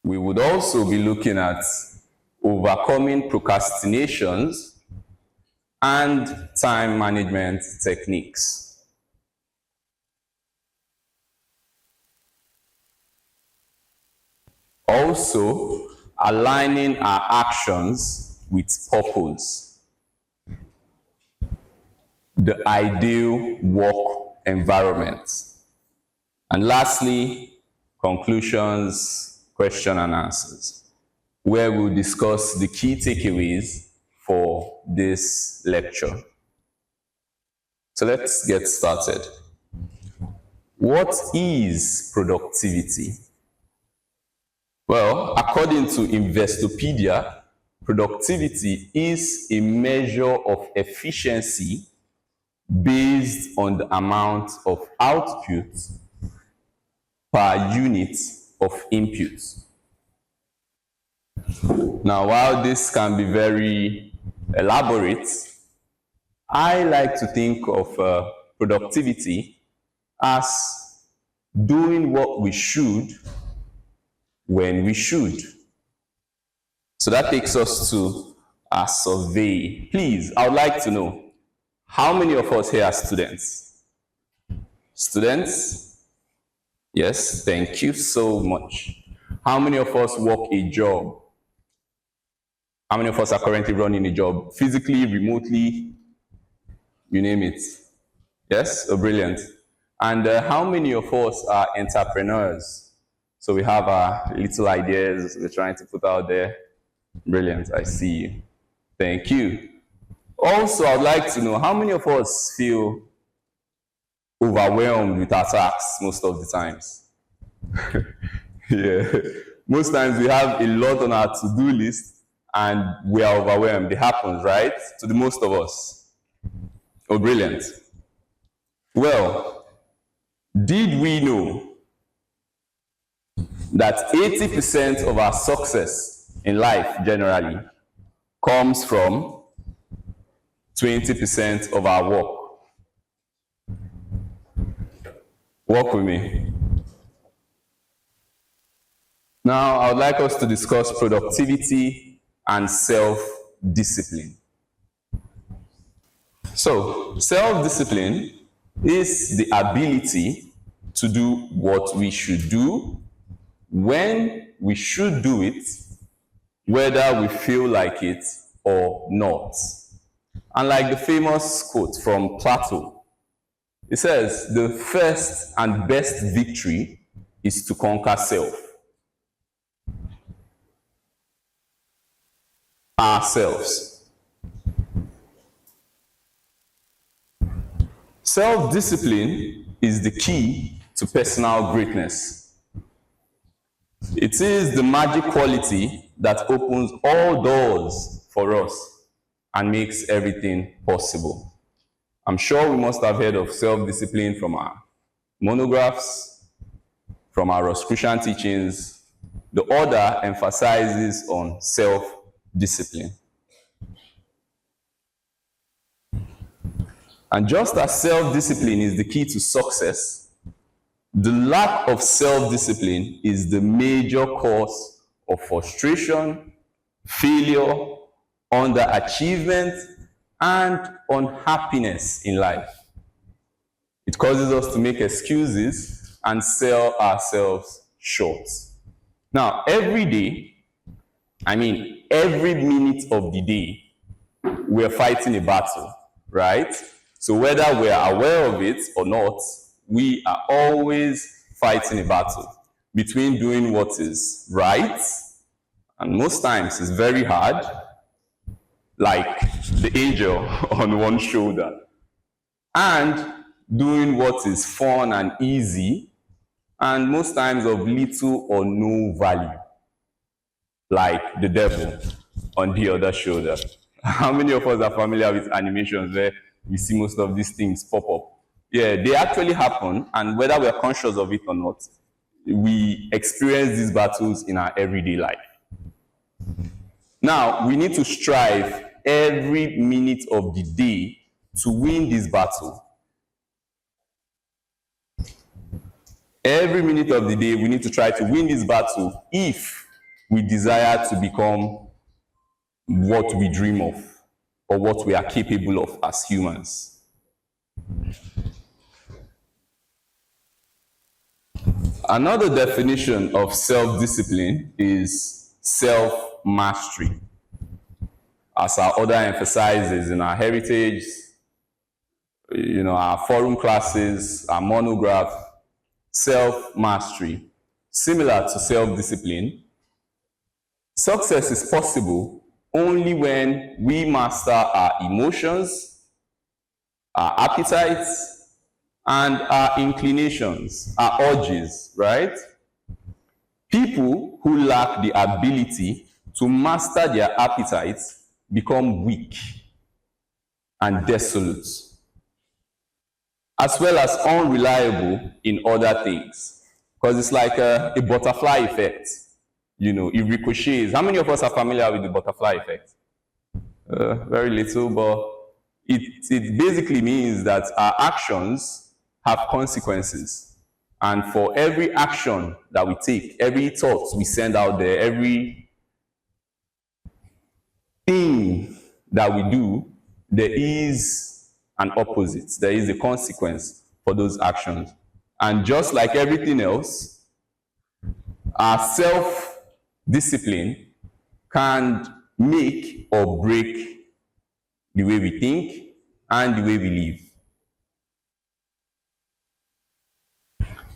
We would also be looking at overcoming procrastinations and time management techniques. Also, aligning our actions with purpose. The ideal work environment. And lastly, conclusions, question and answers, where we'll discuss the key takeaways for this lecture. So let's get started. What is productivity? Well, according to Investopedia, productivity is a measure of efficiency based on the amount of output per unit of input. Now, while this can be very elaborate, I like to think of productivity as doing what we should when we should. So that takes us to a survey. Please, I would like to know, how many of us here are students? Students? Yes, thank you so much. How many of us work a job? How many of us are currently running a job? Physically, remotely, you name it. Yes? Oh, brilliant. And how many of us are entrepreneurs? So we have our little ideas we're trying to put out there. Brilliant, I see you. Thank you. Also, I'd like to know, how many of us feel overwhelmed with our tasks most of the times? Yeah, most times we have a lot on our to-do list and we are overwhelmed. It happens, right? To the most of us. Oh, brilliant. Well, did we know that 80% of our success in life generally comes from 20% of our work? Work with me. Now, I would like us to discuss productivity and self-discipline. So, self-discipline is the ability to do what we should do, when we should do it, whether we feel like it or not. And like the famous quote from Plato, it says, the first and best victory is to conquer self. Ourselves. Self-discipline is the key to personal greatness. It is the magic quality that opens all doors for us and makes everything possible. I'm sure we must have heard of self-discipline from our monographs, from our Rosicrucian teachings. The order emphasizes on self-discipline. And just as self-discipline is the key to success, the lack of self-discipline is the major cause of frustration, failure, underachievement, and unhappiness in life. It causes us to make excuses and sell ourselves short. Now, every day, every minute of the day, we're fighting a battle, right? So whether we're aware of it or not, we are always fighting a battle between doing what is right, and most times it's very hard, like the angel on one shoulder, and doing what is fun and easy, and most times of little or no value, like the devil on the other shoulder. How many of us are familiar with animations where we see most of these things pop up? Yeah, they actually happen, and whether we're conscious of it or not, we experience these battles in our everyday life. Now, we need to strive every minute of the day to win this battle. Every minute of the day, we need to try to win this battle if we desire to become what we dream of or what we are capable of as humans. Another definition of self-discipline is self-mastery. As our order emphasizes in our heritage, our forum classes, our monograph, self-mastery, similar to self-discipline, success is possible only when we master our emotions, our appetites, and our inclinations, our urges, right? People who lack the ability to master their appetites become weak and desolate, as well as unreliable in other things. Because it's like a butterfly effect. It ricochets. How many of us are familiar with the butterfly effect? Very little, but it basically means that our actions have consequences. And for every action that we take, every thought we send out there, every thing that we do, there is an opposite. There is a consequence for those actions. And just like everything else, our self-discipline can make or break the way we think and the way we live.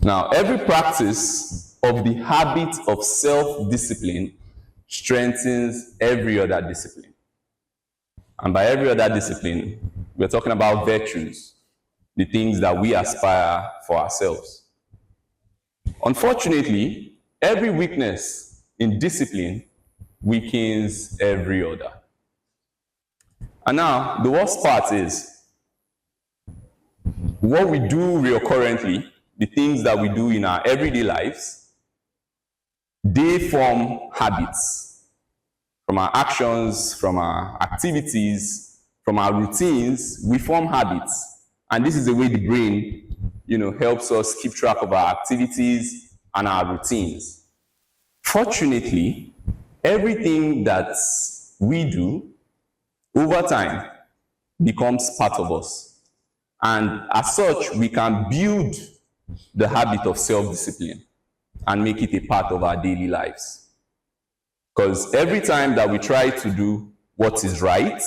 Now, every practice of the habit of self-discipline strengthens every other discipline. And by every other discipline, we're talking about virtues, the things that we aspire for ourselves. Unfortunately, every weakness in discipline weakens every other. And now, the worst part is, what we do recurrently, the things that we do in our everyday lives, they form habits. From our actions, from our activities, from our routines, we form habits. And this is the way the brain, helps us keep track of our activities and our routines. Fortunately, everything that we do over time becomes part of us. And as such, we can build the habit of self-discipline and make it a part of our daily lives. Because every time that we try to do what is right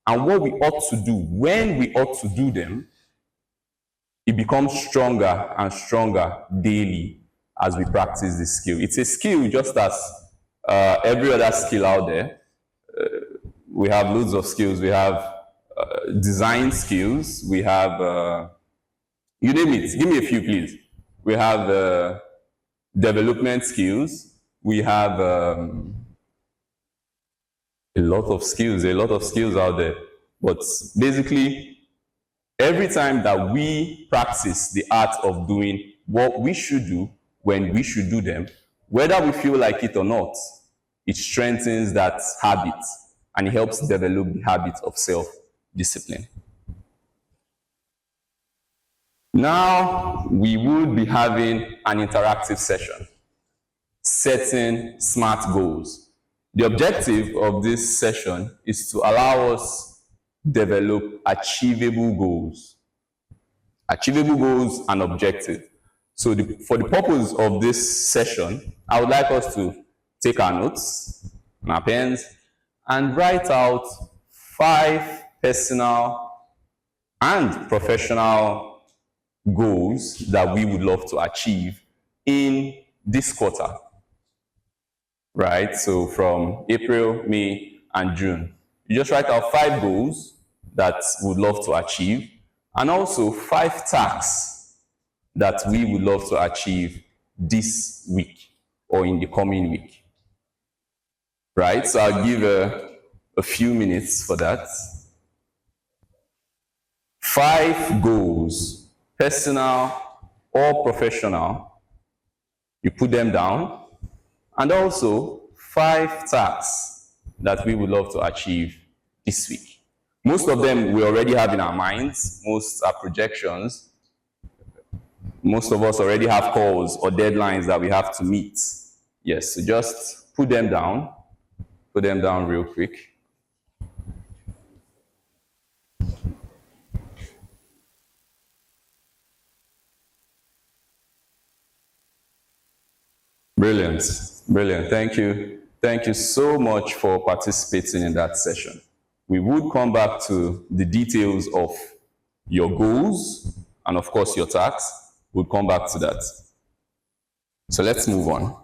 and what we ought to do when we ought to do them, it becomes stronger and stronger daily as we practice this skill. It's a skill just as every other skill out there. We have loads of skills. We have design skills. We have, you name it. Give me a few, please. We have development skills. We have a lot of skills out there. But basically, every time that we practice the art of doing what we should do when we should do them, whether we feel like it or not, it strengthens that habit and it helps develop the habit of self-discipline. Now, we will be having an interactive session, setting SMART goals. The objective of this session is to allow us develop achievable goals. Achievable goals and objectives. So for the purpose of this session, I would like us to take our notes and our pens and write out 5 personal and professional goals that we would love to achieve in this quarter. Right? So from April, May, and June. You just write out 5 goals that we would love to achieve, and also 5 tasks that we would love to achieve this week or in the coming week. Right? So I'll give a few minutes for that. 5 goals, personal or professional. You put them down. And also 5 tasks that we would love to achieve this week. Most of them we already have in our minds. Most are projections. Most of us already have calls or deadlines that we have to meet. Yes, so just put them down. Put them down real quick. Brilliant. Brilliant. Thank you. Thank you so much for participating in that session. We would come back to the details of your goals and, of course, your tasks. We'll come back to that. So let's move on.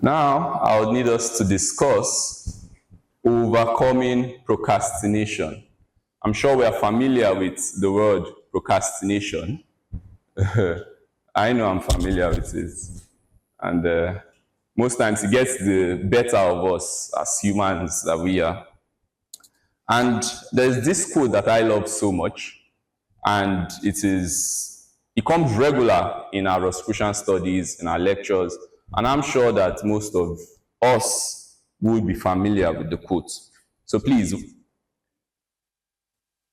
Now, I would need us to discuss overcoming procrastination. I'm sure we are familiar with the word procrastination. I know I'm familiar with it. And most times it gets the better of us as humans that we are. And there's this quote that I love so much, and it comes regular in our Rosicrucian studies, in our lectures, and I'm sure that most of us would be familiar with the quote. So please,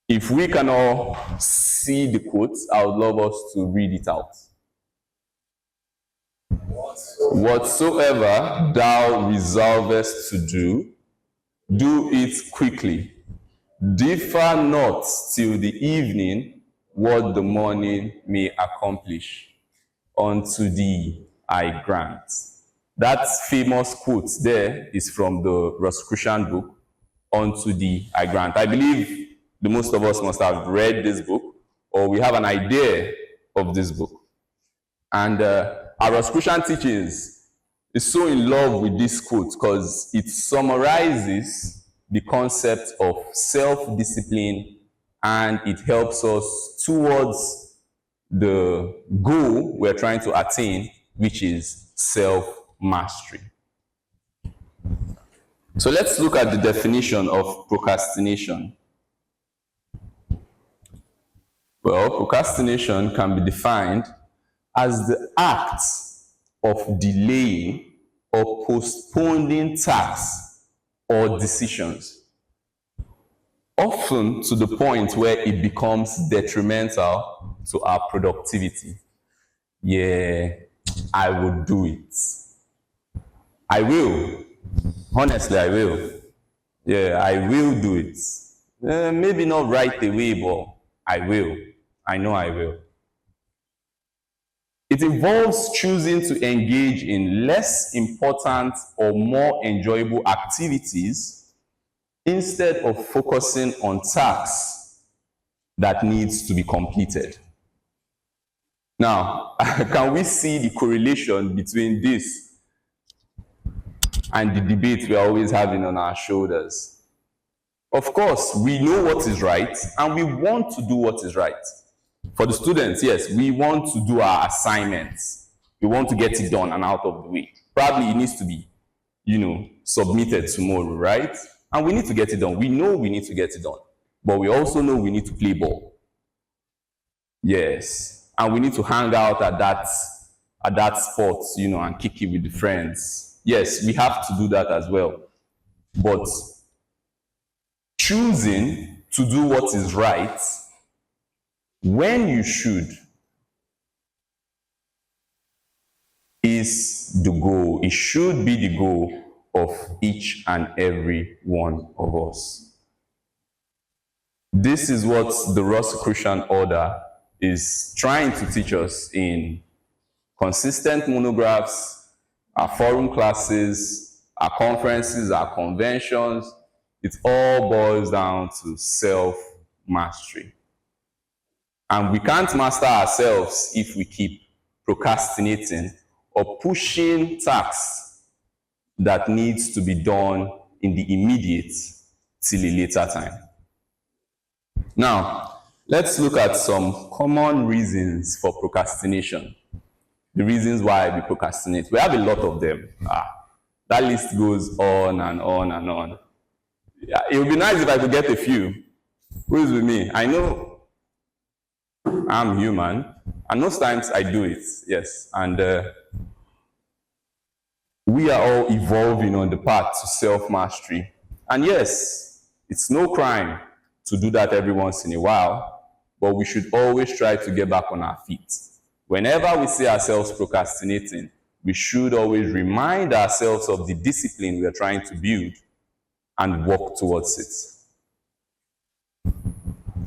if we can all see the quote, I would love us to read it out. Whatsoever thou resolvest to do, do it quickly. Differ not till the evening what the morning may accomplish. Unto thee I grant. That famous quote there is from the Rosicrucian book, Unto thee I grant. I believe the most of us must have read this book, or we have an idea of this book. And our Rosicrucian teachings is so in love with this quote because it summarizes the concept of self-discipline, and it helps us towards the goal we're trying to attain, which is self-mastery. So let's look at the definition of procrastination. Well, procrastination can be defined as the act of delaying or postponing tasks or decisions, often to the point where it becomes detrimental to our productivity. Yeah, I will do it. I will. Honestly, I will. Yeah, I will do it. Maybe not right away, but I will. I know I will. It involves choosing to engage in less important or more enjoyable activities instead of focusing on tasks that needs to be completed. Now, can we see the correlation between this and the debate we are always having on our shoulders? Of course, we know what is right and we want to do what is right. For the students, yes, we want to do our assignments. We want to get it done and out of the way. Probably it needs to be, submitted tomorrow, right? And we need to get it done. We know we need to get it done. But we also know we need to play ball. Yes. And we need to hang out at that spot, and kick it with the friends. Yes, we have to do that as well. But choosing to do what is right when you should is the goal. It should be the goal of each and every one of us. This is what the Rosicrucian order is trying to teach us in consistent monographs, our forum classes, our conferences, our conventions. It all boils down to self-mastery. And we can't master ourselves if we keep procrastinating or pushing tasks that needs to be done in the immediate till a later time. Now, let's look at some common reasons for procrastination. The reasons why we procrastinate. We have a lot of them. That list goes on and on and on. Yeah, it would be nice if I could get a few. Who is with me? I know I'm human, and most times I do it, yes. And we are all evolving on the path to self-mastery. And yes, it's no crime to do that every once in a while, but we should always try to get back on our feet Whenever we see ourselves procrastinating, we should always remind ourselves of the discipline we are trying to build and work towards it.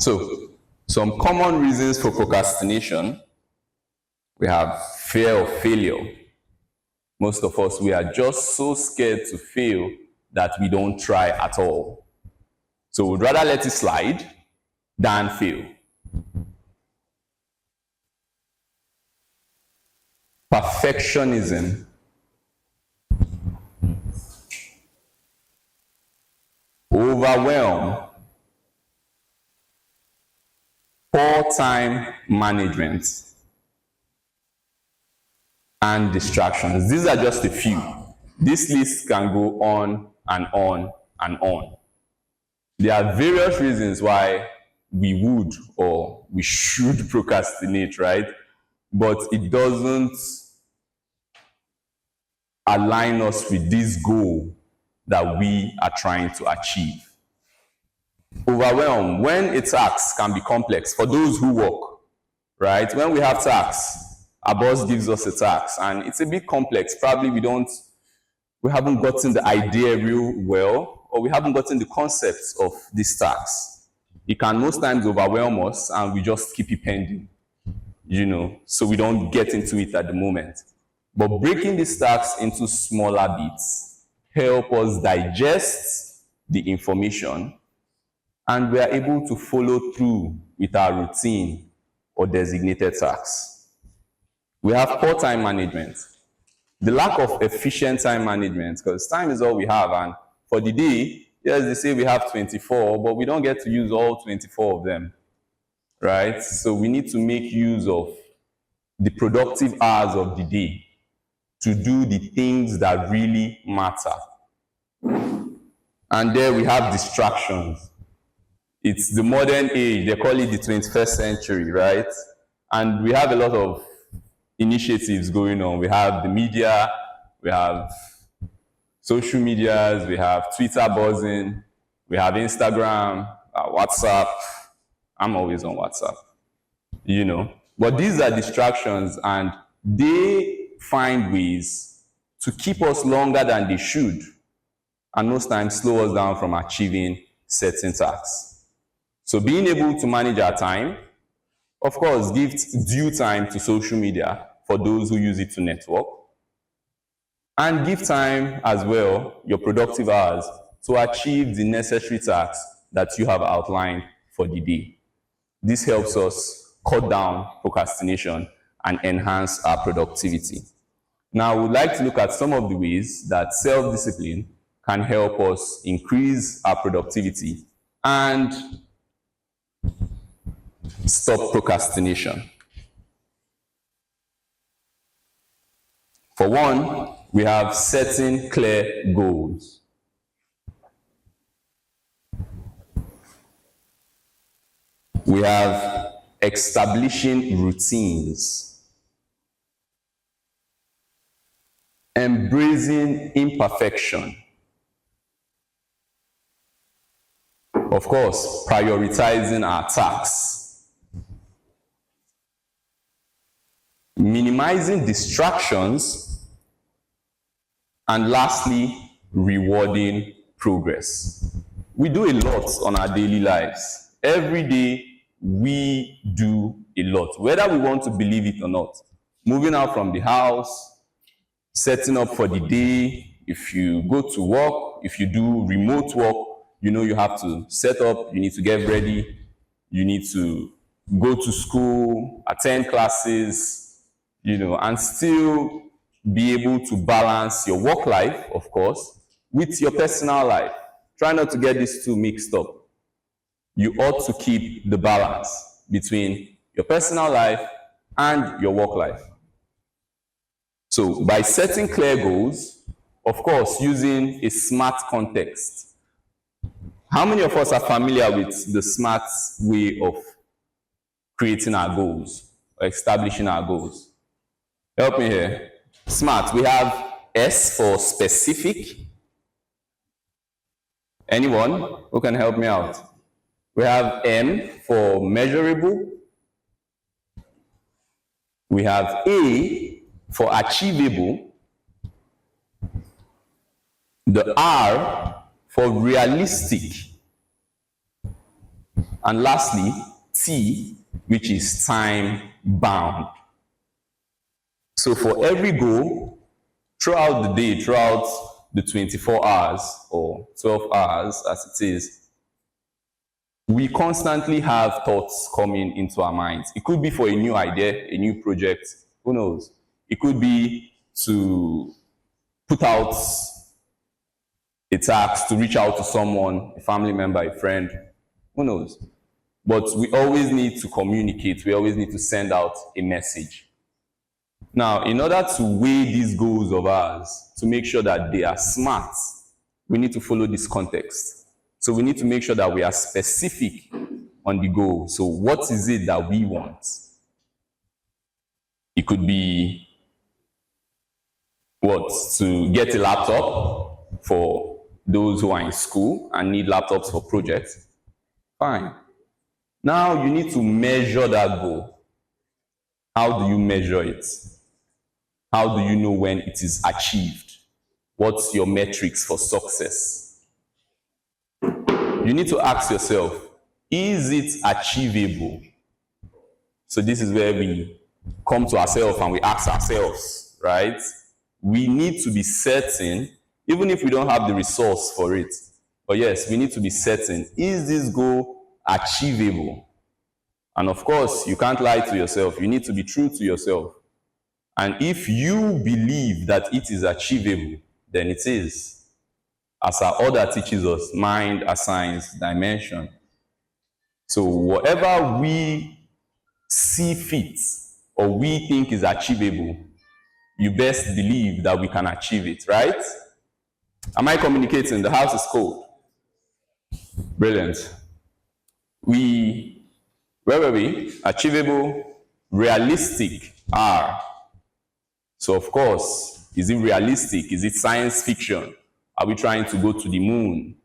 So, some common reasons for procrastination: we have fear of failure. Most of us, we are just so scared to fail that we don't try at all. So we'd rather let it slide than fail. Perfectionism. Overwhelm. Poor time management. And distractions. These are just a few. This list can go on and on and on. There are various reasons why we would or we should procrastinate, right? But it doesn't align us with this goal that we are trying to achieve. Overwhelm. When a task can be complex for those who work, right? When we have tasks, our boss gives us a task and it's a bit complex. Probably we haven't gotten the idea real well, or we haven't gotten the concepts of this task. It can most times overwhelm us and we just keep it pending, so we don't get into it at the moment. But breaking these tasks into smaller bits help us digest the information, and we are able to follow through with our routine or designated tasks. We have poor time management. The lack of efficient time management, because time is all we have, and for the day, yes, they say we have 24, but we don't get to use all 24 of them, right? So we need to make use of the productive hours of the day to do the things that really matter. And there we have distractions. It's the modern age, they call it the 21st century, right? And we have a lot of initiatives going on. We have the media, we have social medias, we have Twitter buzzing, we have Instagram, WhatsApp. I'm always on WhatsApp, But these are distractions, and they find ways to keep us longer than they should, and most times slow us down from achieving certain tasks. So being able to manage our time, of course, give due time to social media for those who use it to network, and give time as well, your productive hours, to achieve the necessary tasks that you have outlined for the day. This helps us cut down procrastination and enhance our productivity. Now, we'd like to look at some of the ways that self-discipline can help us increase our productivity and stop procrastination. For one, we have setting clear goals. We have establishing routines. Embracing imperfection. Of course, prioritizing our tasks. Minimizing distractions. And lastly, rewarding progress. We do a lot on our daily lives. Every day, we do a lot, whether we want to believe it or not. Moving out from the house, setting up for the day. If you go to work, if you do remote work, you have to set up, you need to get ready, you need to go to school, attend classes, and still be able to balance your work life, of course, with your personal life. Try not to get these two mixed up. You ought to keep the balance between your personal life and your work life. So by setting clear goals, of course, using a SMART context. How many of us are familiar with the SMART way of creating our goals or establishing our goals? Help me here. SMART, we have S for specific. Anyone who can help me out? We have M for measurable. We have A for achievable, the R for realistic, and lastly, T, which is time bound. So for every goal, throughout the day, throughout the 24 hours or 12 hours as it is, we constantly have thoughts coming into our minds. It could be for a new idea, a new project, who knows? It could be to put out a task, to reach out to someone, a family member, a friend, who knows? But we always need to communicate, we always need to send out a message. Now, in order to weigh these goals of ours, to make sure that they are smart, we need to follow this context. So we need to make sure that we are specific on the goal. So what is it that we want? It could be what? To get a laptop for those who are in school and need laptops for projects. Fine. Now you need to measure that goal. How do you measure it? How do you know when it is achieved? What's your metrics for success? You need to ask yourself, is it achievable? So this is where we come to ourselves and we ask ourselves, right? We need to be certain, even if we don't have the resource for it. But yes, we need to be certain, is this goal achievable? And of course, you can't lie to yourself. You need to be true to yourself. And if you believe that it is achievable, then it is. As our order teaches us, mind assigns dimension. So whatever we see fit or we think is achievable, you best believe that we can achieve it, right? Am I communicating? The house is cold. Brilliant. Where were we? Achievable, realistic, R. So of course, is it realistic? Is it science fiction? Are we trying to go to the moon?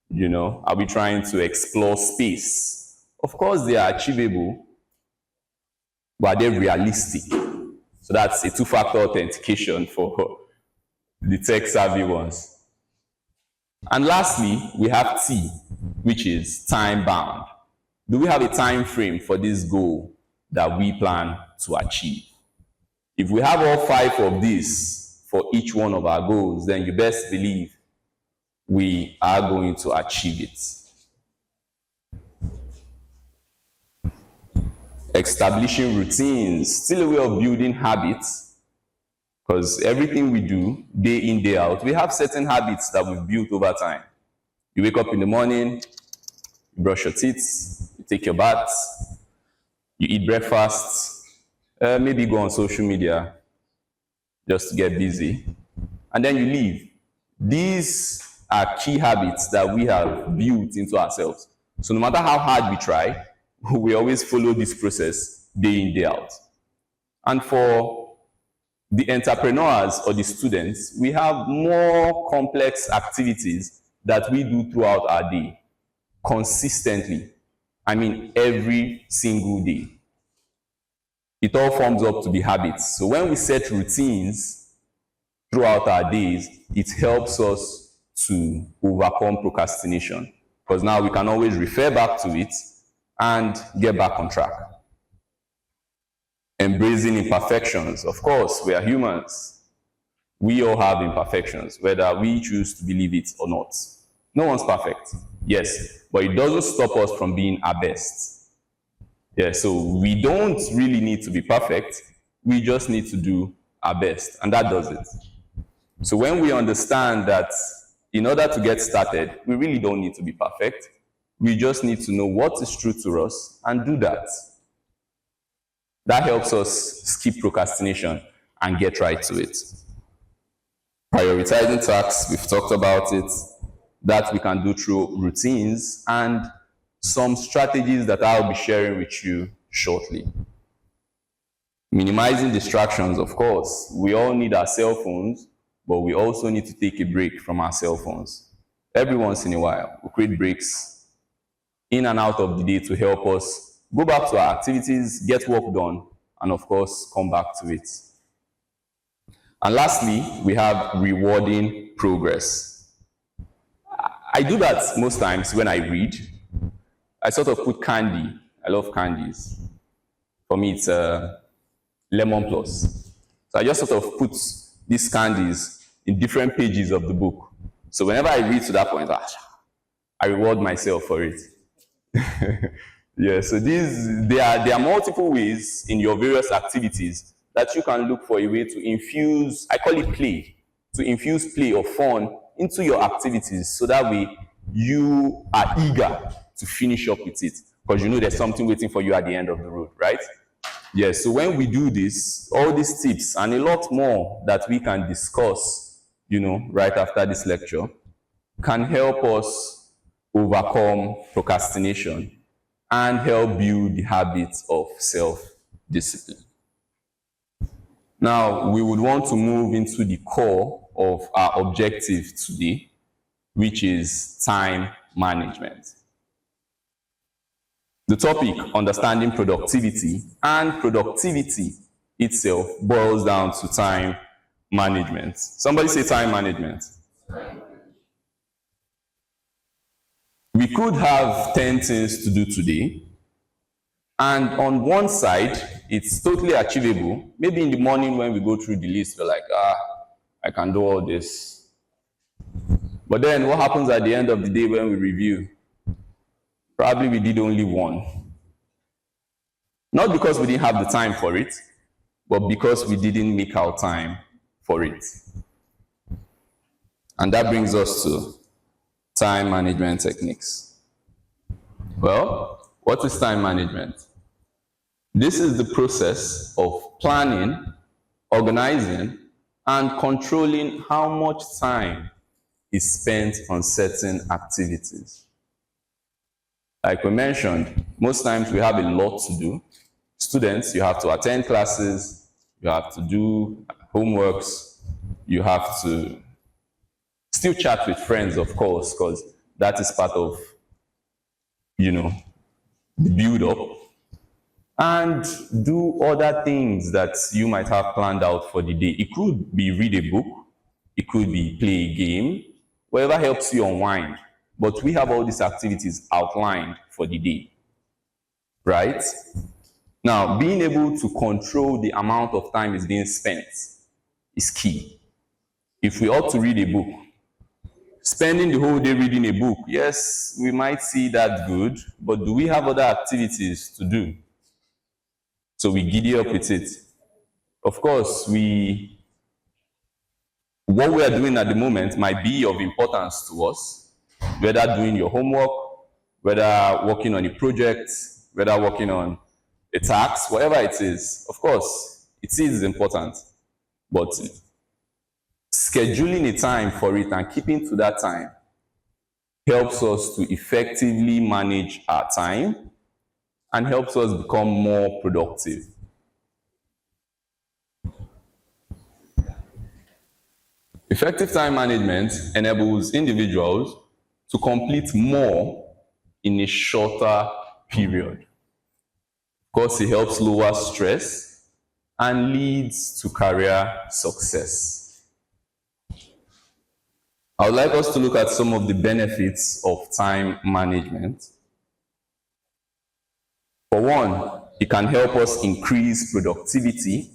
You know, are we trying to explore space? Of course, they are achievable, but are they realistic? So that's a two-factor authentication for the tech-savvy ones. And lastly, we have T, which is time-bound. Do we have a time frame for this goal that we plan to achieve? If we have all 5 of these for each one of our goals, then you best believe we are going to achieve it. Establishing routines, still a way of building habits, because everything we do, day in, day out, we have certain habits that we've built over time. You wake up in the morning, you brush your teeth, you take your bath, you eat breakfast, maybe go on social media just to get busy, and then you leave. These are key habits that we have built into ourselves. So no matter how hard we try, we always follow this process day in, day out. And for the entrepreneurs or the students, we have more complex activities that we do throughout our day, consistently. I mean, every single day. It all forms up to be habits. So when we set routines throughout our days, it helps us to overcome procrastination, because now we can always refer back to it and get back on track. Embracing imperfections. Of course, we are humans. We all have imperfections, whether we choose to believe it or not. No one's perfect, yes, but it doesn't stop us from being our best. Yeah, so we don't really need to be perfect. We just need to do our best, and that does it. So when we understand that in order to get started, we really don't need to be perfect. We just need to know what is true to us and do that. That helps us skip procrastination and get right to it. Prioritizing tasks, we've talked about it. That we can do through routines and some strategies that I'll be sharing with you shortly. Minimizing distractions, of course. We all need our cell phones, but we also need to take a break from our cell phones. Every once in a while, we create breaks in and out of the day to help us go back to our activities, get work done, and of course, come back to it. And lastly, we have rewarding progress. I do that most times when I read. I sort of put candy. I love candies. For me, it's Lemon Plus. So I just sort of put these candies in different pages of the book. So whenever I read to that point, I reward myself for it. Yeah, so there are multiple ways in your various activities that you can look for a way to infuse, I call it play, to infuse play or fun into your activities so that way you are eager to finish up with it because you know there's something waiting for you at the end of the road, right? Yes, so when we do this, all these tips and a lot more that we can discuss, right after this lecture, can help us overcome procrastination and help build the habits of self-discipline. Now, we would want to move into the core of our objective today, which is time management. The topic, understanding productivity, and productivity itself boils down to time management. Somebody say time management. We could have 10 things to do today, and on one side, it's totally achievable. Maybe in the morning when we go through the list, we're like, I can do all this. But then what happens at the end of the day when we review? Probably we did only one. Not because we didn't have the time for it, but because we didn't make our time for it. And that brings us to time management techniques. Well, what is time management? This is the process of planning, organizing, and controlling how much time is spent on certain activities. Like we mentioned, most times we have a lot to do. Students, you have to attend classes, you have to do homeworks, you have to still chat with friends, of course, because that is part of, the build-up. And do other things that you might have planned out for the day. It could be read a book, it could be play a game, whatever helps you unwind. But we have all these activities outlined for the day, right? Now, being able to control the amount of time is being spent is key. If we ought to read a book, spending the whole day reading a book, yes, we might see that good, but do we have other activities to do? So we giddy up with it. Of course, what we are doing at the moment might be of importance to us, whether doing your homework, whether working on a project, whether working on a task, whatever it is. Of course, it is important, but scheduling a time for it and keeping to that time helps us to effectively manage our time and helps us become more productive. Effective time management enables individuals to complete more in a shorter period. Of course, it helps lower stress and leads to career success. I would like us to look at some of the benefits of time management. For one, it can help us increase productivity,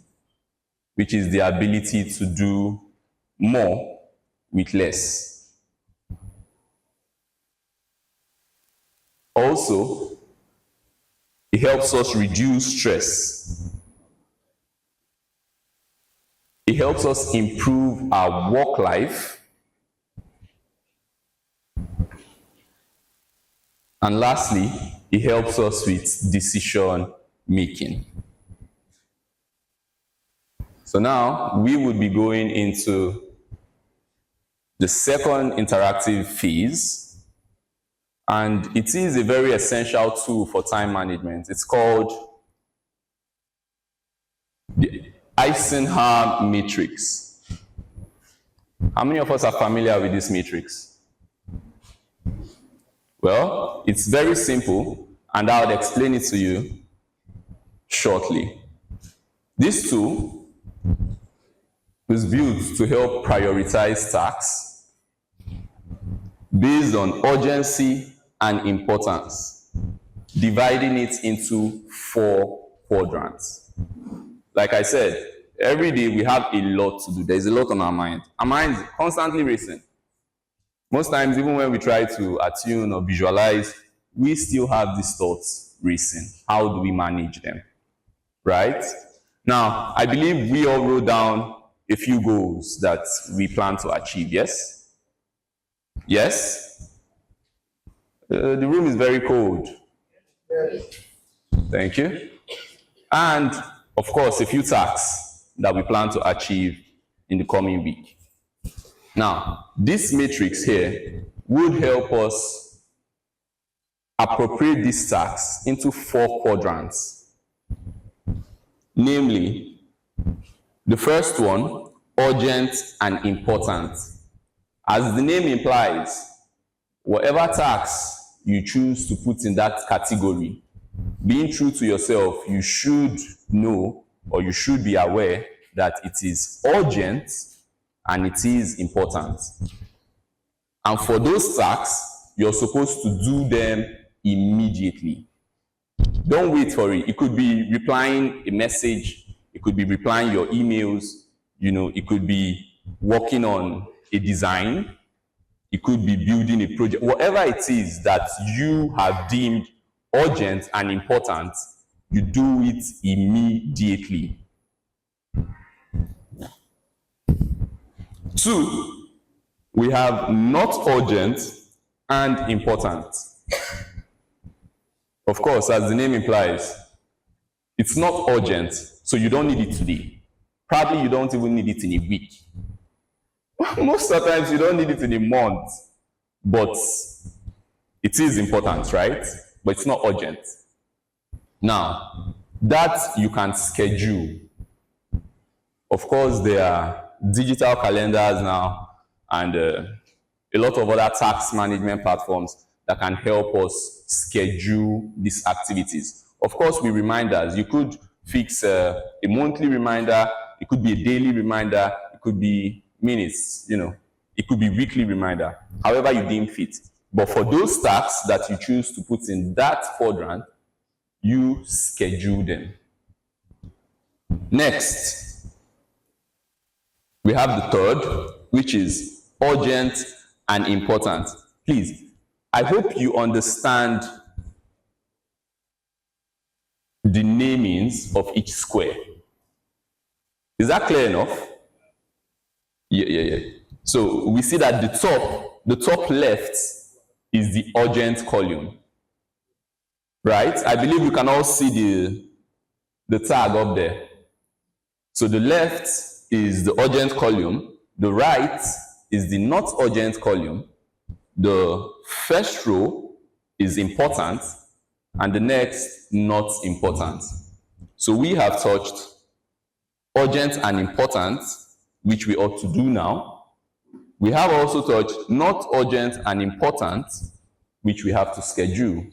which is the ability to do more with less. Also, it helps us reduce stress. It helps us improve our work life. And lastly, it helps us with decision making. So now we would be going into the second interactive phase, and it is a very essential tool for time management. It's called the Eisenhower matrix. How many of us are familiar with this matrix? Well, it's very simple, and I'll explain it to you shortly. This tool is built to help prioritize tasks based on urgency and importance, dividing it into 4 quadrants. Like I said, every day we have a lot to do. There's a lot on our mind. Our mind is constantly racing. Most times, even when we try to attune or visualize, we still have these thoughts racing. How do we manage them? Right? Now, I believe we all wrote down a few goals that we plan to achieve, yes? Yes? The room is very cold. Thank you. And, of course, a few tasks that we plan to achieve in the coming week. Now, this matrix here would help us appropriate these tasks into 4 quadrants. Namely, the first one, urgent and important. As the name implies, whatever tasks you choose to put in that category, being true to yourself, you should know or you should be aware that it is urgent and it is important. And for those tasks, you're supposed to do them immediately. Don't wait for it. It could be replying a message, it could be replying your emails, it could be working on a design, it could be building a project. Whatever it is that you have deemed urgent and important, you do it immediately. 2, we have not urgent and important. Of course, as the name implies, it's not urgent, so you don't need it today. Probably you don't even need it in a week. Most of the times you don't need it in a month, but it is important, right? But it's not urgent. Now, that you can schedule. Of course, there are digital calendars now and a lot of other task management platforms that can help us schedule these activities. Of course, with reminders, you could fix a monthly reminder, it could be a daily reminder, it could be minutes, it could be weekly reminder, however you deem fit. But for those tasks that you choose to put in that quadrant, you schedule them. Next, we have the third, which is urgent and important. Please, I hope you understand the namings of each square. Is that clear enough? Yeah. So we see that the top left is the urgent column. Right? I believe you can all see the tag up there. So the left is the urgent column, the right is the not urgent column, the first row is important, and the next not important. So we have touched urgent and important, which we ought to do now. We have also touched not urgent and important, which we have to schedule.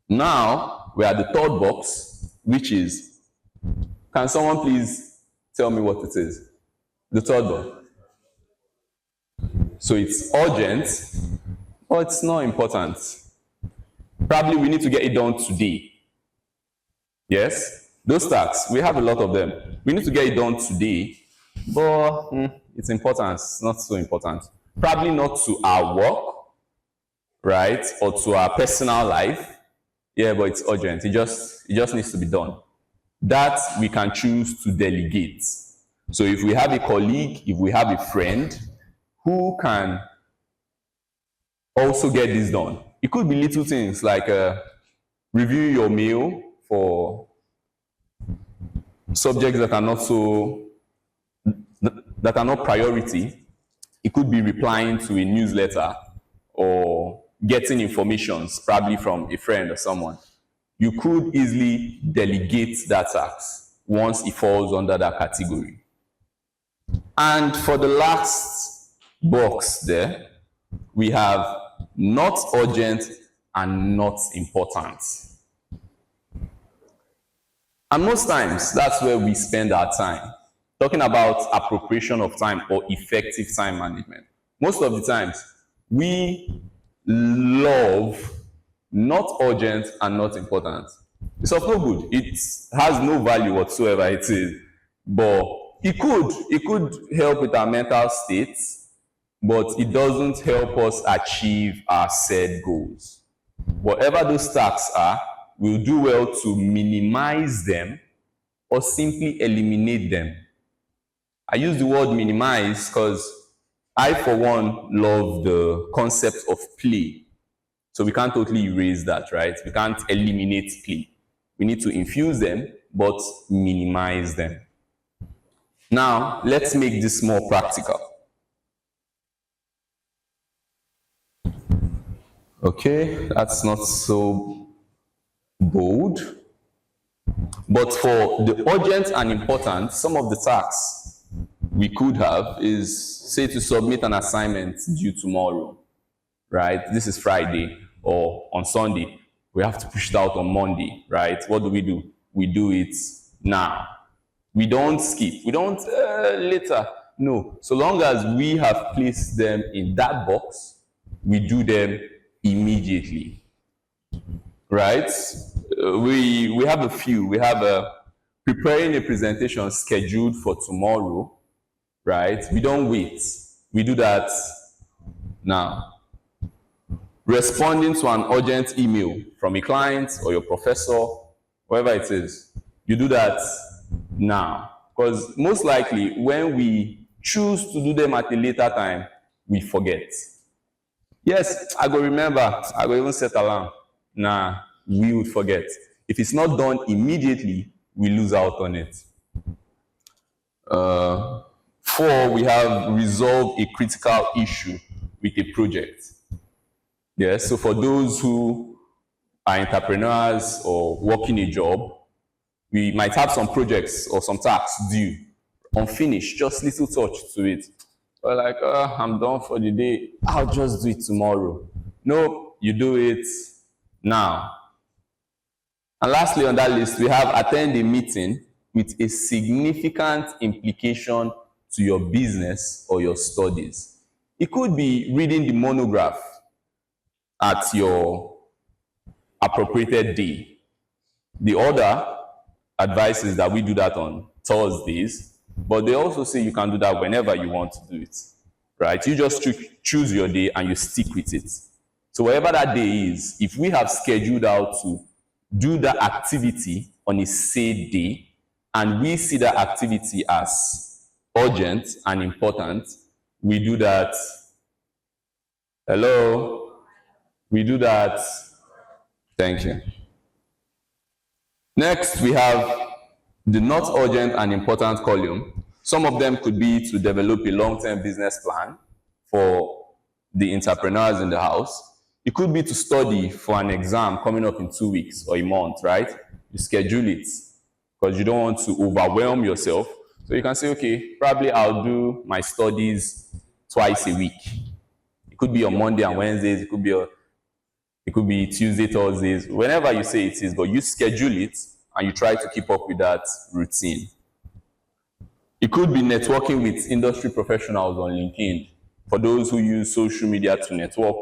Now we are at the third box, which is, can someone please tell me what it is? The third box. So it's urgent, but it's not important. Probably we need to get it done today. Yes? Those tasks, we have a lot of them. We need to get it done today, but it's important, it's not so important. Probably not to our work, right? Or to our personal life. Yeah, but it's urgent. It just needs to be done. That we can choose to delegate. So if we have a colleague, if we have a friend who can also get this done, it could be little things like review your mail for subjects that are not priority. It could be replying to a newsletter or getting information, probably from a friend or someone. You could easily delegate that task once it falls under that category. And for the last box there, we have not urgent and not important. And most times, that's where we spend our time. Talking about appropriation of time or effective time management. Most of the times, we love not urgent and not important. It's of no good. It has no value whatsoever it is. But it could help with our mental states, but it doesn't help us achieve our set goals. Whatever those tasks are, we'll do well to minimize them or simply eliminate them. I use the word minimize because I, for one, love the concept of play. So we can't totally erase that, right? We can't eliminate play. We need to infuse them, but minimize them. Now, let's make this more practical. Okay, that's not so bold. But for the urgent and important, some of the tasks we could have is, say, to submit an assignment due tomorrow, right? This is Friday, or on Sunday. We have to push it out on Monday, right? What do? We do it now. We don't skip. We don't later. No. So long as we have placed them in that box, we do them immediately, right? We have a few. We have preparing a presentation scheduled for tomorrow, right? We don't wait. We do that now. Responding to an urgent email from a client or your professor, whoever it is, you do that now. Because most likely, when we choose to do them at a later time, we forget. Yes, I go remember, I go even set alarm. Nah, we would forget. If it's not done immediately, we lose out on it. 4, we have resolved a critical issue with a project. Yes, so for those who are entrepreneurs or working a job, we might have some projects or some tasks due, unfinished, just little touch to it. We're like, I'm done for the day, I'll just do it tomorrow. No, you do it now. And lastly on that list, we have attend a meeting with a significant implication to your business or your studies. It could be reading the monograph at your appropriated day. The other advice is that we do that on Thursdays, but they also say you can do that whenever you want to do it, right? You just choose your day and you stick with it. So whatever that day is, if we have scheduled out to do that activity on a said day, and we see that activity as urgent and important, we do that. Hello? We do that. Thank you. Next, we have the not urgent and important column. Some of them could be to develop a long-term business plan for the entrepreneurs in the house. It could be to study for an exam coming up in 2 weeks or a month, right? You schedule it because you don't want to overwhelm yourself. So you can say, okay, probably I'll do my studies twice a week. It could be on Monday and Wednesdays. It could be Tuesday, Thursdays, whenever you say it is, but you schedule it and you try to keep up with that routine. It could be networking with industry professionals on LinkedIn. For those who use social media to network,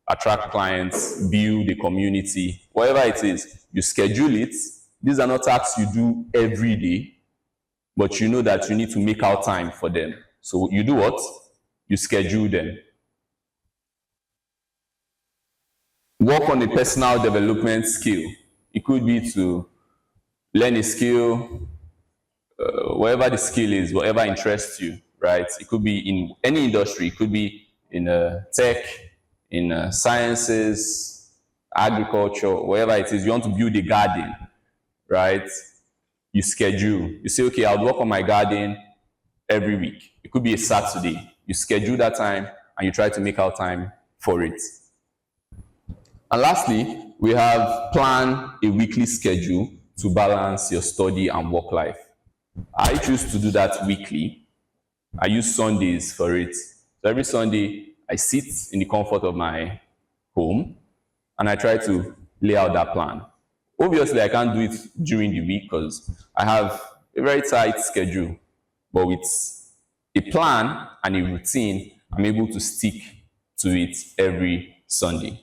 attract clients, build a community, whatever it is, you schedule it. These are not tasks you do every day, but you know that you need to make out time for them. So you do what? You schedule them. Work on a personal development skill. It could be to learn a skill, whatever the skill is, whatever interests you, right? It could be in any industry. It could be in tech, in sciences, agriculture, whatever it is. You want to build a garden, right? You schedule. You say, okay, I'll work on my garden every week. It could be a Saturday. You schedule that time and you try to make out time for it. And lastly, we have plan a weekly schedule to balance your study and work life. I choose to do that weekly. I use Sundays for it. So every Sunday, I sit in the comfort of my home and I try to lay out that plan. Obviously, I can't do it during the week because I have a very tight schedule. But with a plan and a routine, I'm able to stick to it every Sunday.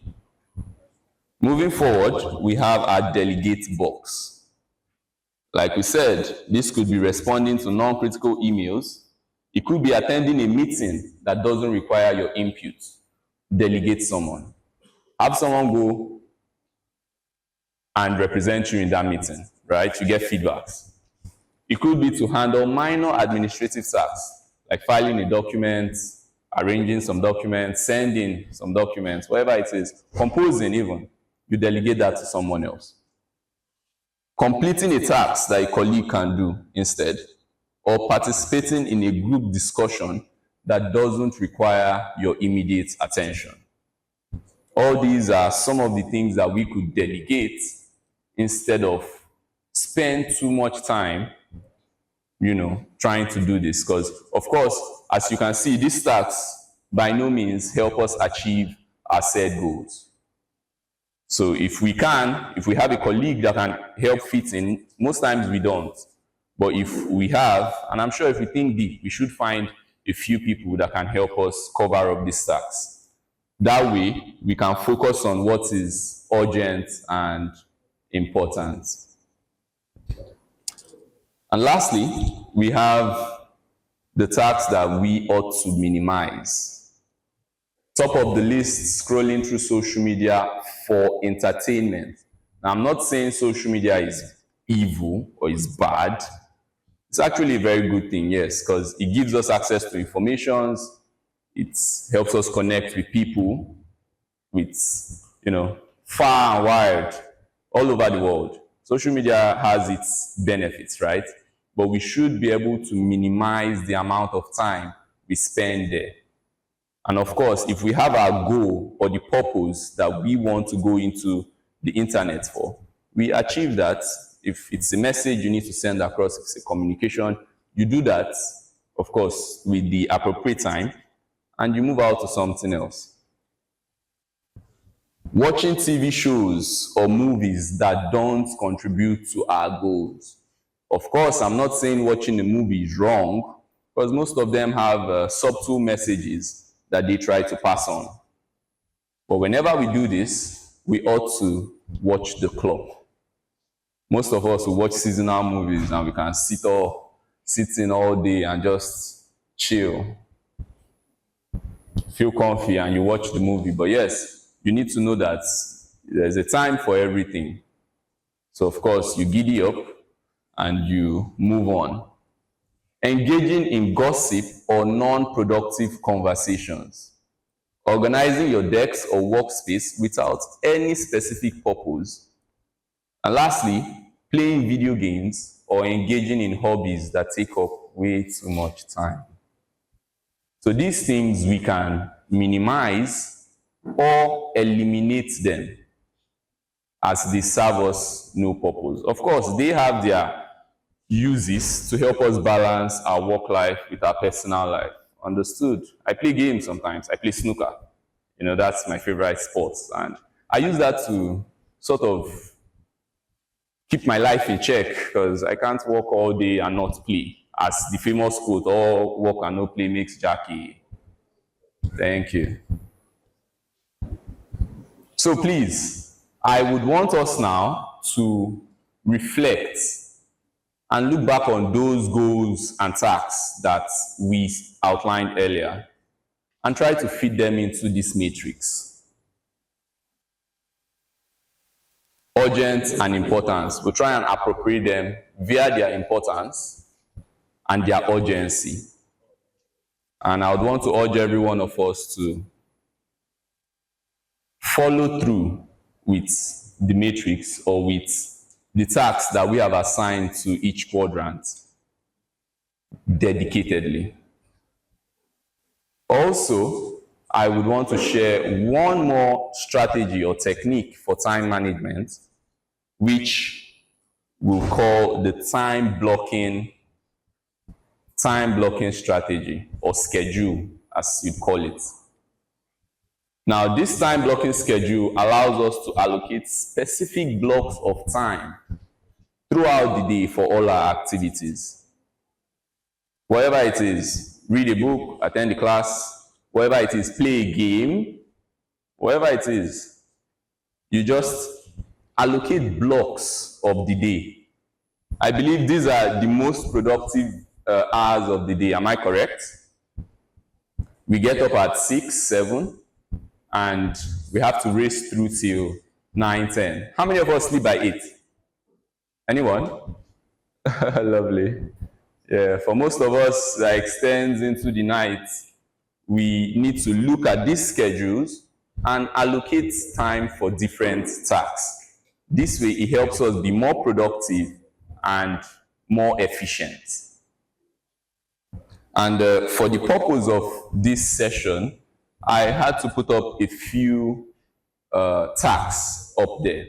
Moving forward, we have our delegate box. Like we said, this could be responding to non-critical emails. It could be attending a meeting that doesn't require your input. Delegate someone. Have someone go and represent you in that meeting, right? You get feedbacks. It could be to handle minor administrative tasks, like filing a document, arranging some documents, sending some documents, whatever it is, composing even. You delegate that to someone else. Completing a task that a colleague can do instead, or participating in a group discussion that doesn't require your immediate attention. All these are some of the things that we could delegate instead of spend too much time, trying to do this. Because, of course, as you can see, these tasks by no means help us achieve our set goals. So if we have a colleague that can help fit in, most times we don't. But if we have, and I'm sure if we think deep, we should find a few people that can help us cover up these tasks. That way, we can focus on what is urgent and important. And lastly, we have the tasks that we ought to minimize. Top of the list, scrolling through social media for entertainment. Now, I'm not saying social media is evil or is bad. It's actually a very good thing, yes, because it gives us access to information. It helps us connect with people with, far and wide, all over the world. Social media has its benefits, right? But we should be able to minimize the amount of time we spend there. And of course, if we have our goal or the purpose that we want to go into the internet for, we achieve that. If it's a message you need to send across, if it's a communication, you do that, of course, with the appropriate time, and you move out to something else. Watching TV shows or movies that don't contribute to our goals. Of course, I'm not saying watching a movie is wrong, because most of them have subtle messages that they try to pass on. But whenever we do this, we ought to watch the clock. Most of us will watch seasonal movies and we can sit in all day and just chill, feel comfy, and you watch the movie. But yes, you need to know that there's a time for everything. So of course, you giddy up and you move on. Engaging in gossip or non-productive conversations. Organizing your desk or workspace without any specific purpose. And lastly, playing video games or engaging in hobbies that take up way too much time. So these things we can minimize or eliminate them as they serve us no purpose. Of course, they have their uses to help us balance our work life with our personal life. Understood? I play games sometimes. I play snooker. That's my favorite sport. And I use that to sort of keep my life in check, because I can't work all day and not play. As the famous quote, all work and no play makes Jackie. Thank you. So please, I would want us now to reflect and look back on those goals and tasks that we outlined earlier and try to fit them into this matrix. Urgent and importance. We'll try and appropriate them via their importance and their urgency. And I would want to urge every one of us to follow through with the matrix or with the tasks that we have assigned to each quadrant dedicatedly. Also, I would want to share one more strategy or technique for time management, which we'll call the time blocking strategy, or schedule, as you'd call it. Now, this time blocking schedule allows us to allocate specific blocks of time throughout the day for all our activities. Whatever it is, read a book, attend the class, whatever it is, play a game, whatever it is, you just allocate blocks of the day. I believe these are the most productive hours of the day. Am I correct? We get up at 6, 7, and we have to race through till 9, 10. How many of us sleep by 8? Anyone? Lovely. Yeah, for most of us that extends into the night, we need to look at these schedules and allocate time for different tasks. This way, it helps us be more productive and more efficient. And for the purpose of this session, I had to put up a few tasks up there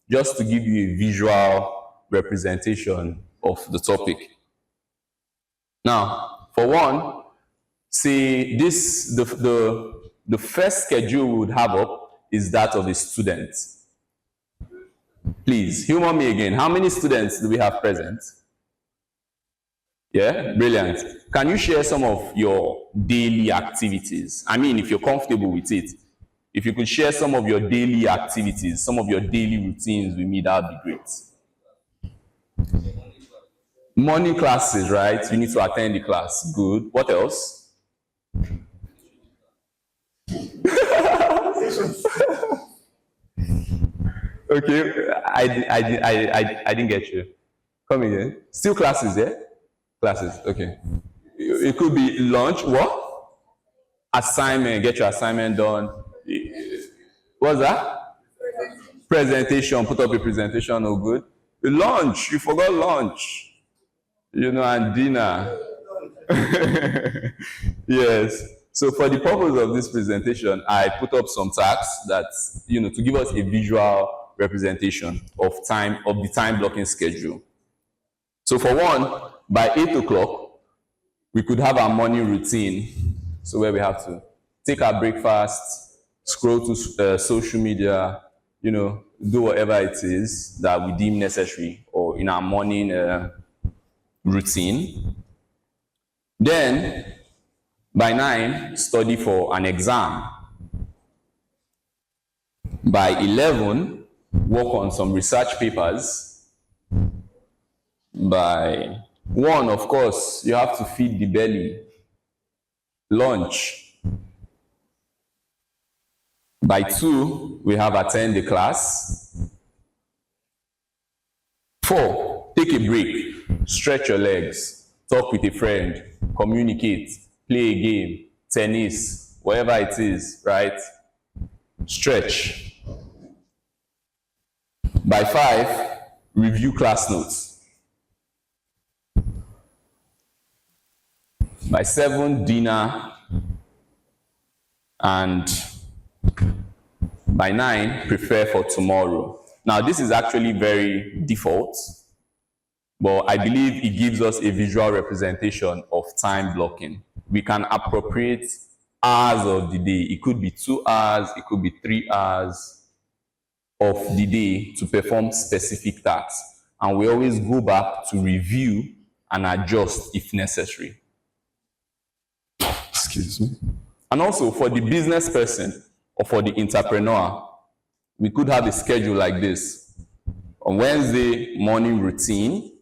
just to give you a visual representation of the topic. Now, for one, see this the first schedule we would have up is that of a student. Please, humor me again. How many students do we have present? Yeah, brilliant. Can you share some of your daily activities? I mean, if you're comfortable with it. If you could share some of your daily activities, some of your daily routines with me, that would be great. Morning classes, right? You need to attend the class. Good. What else? Okay, I didn't get you. Come again. Still classes, yeah? Classes, okay. It could be lunch, what? Assignment, get your assignment done. What's that? Presentation, put up a presentation, no good. Lunch, you forgot lunch. You know, and dinner. Yes. So for the purpose of this presentation, I put up some tasks that, you know, to give us a visual representation of the time blocking schedule. So for one, by 8 o'clock, we could have our morning routine. So where we have to take our breakfast, scroll to social media, you know, do whatever it is that we deem necessary or in our morning routine. Then, by 9, study for an exam. By 11, work on some research papers. By 1, of course, you have to feed the belly. Lunch. By 2, we have attend the class. 4, take a break. Stretch your legs. Talk with a friend. Communicate. Play a game. Tennis. Whatever it is, right? Stretch. By 5, review class notes. By 7, dinner. And by 9, prepare for tomorrow. Now, this is actually very default, but I believe it gives us a visual representation of time blocking. We can appropriate hours of the day. It could be 2 hours, it could be 3 hours of the day to perform specific tasks. And we always go back to review and adjust if necessary. Excuse me. And also for the business person or for the entrepreneur, we could have a schedule like this. On Wednesday, morning routine.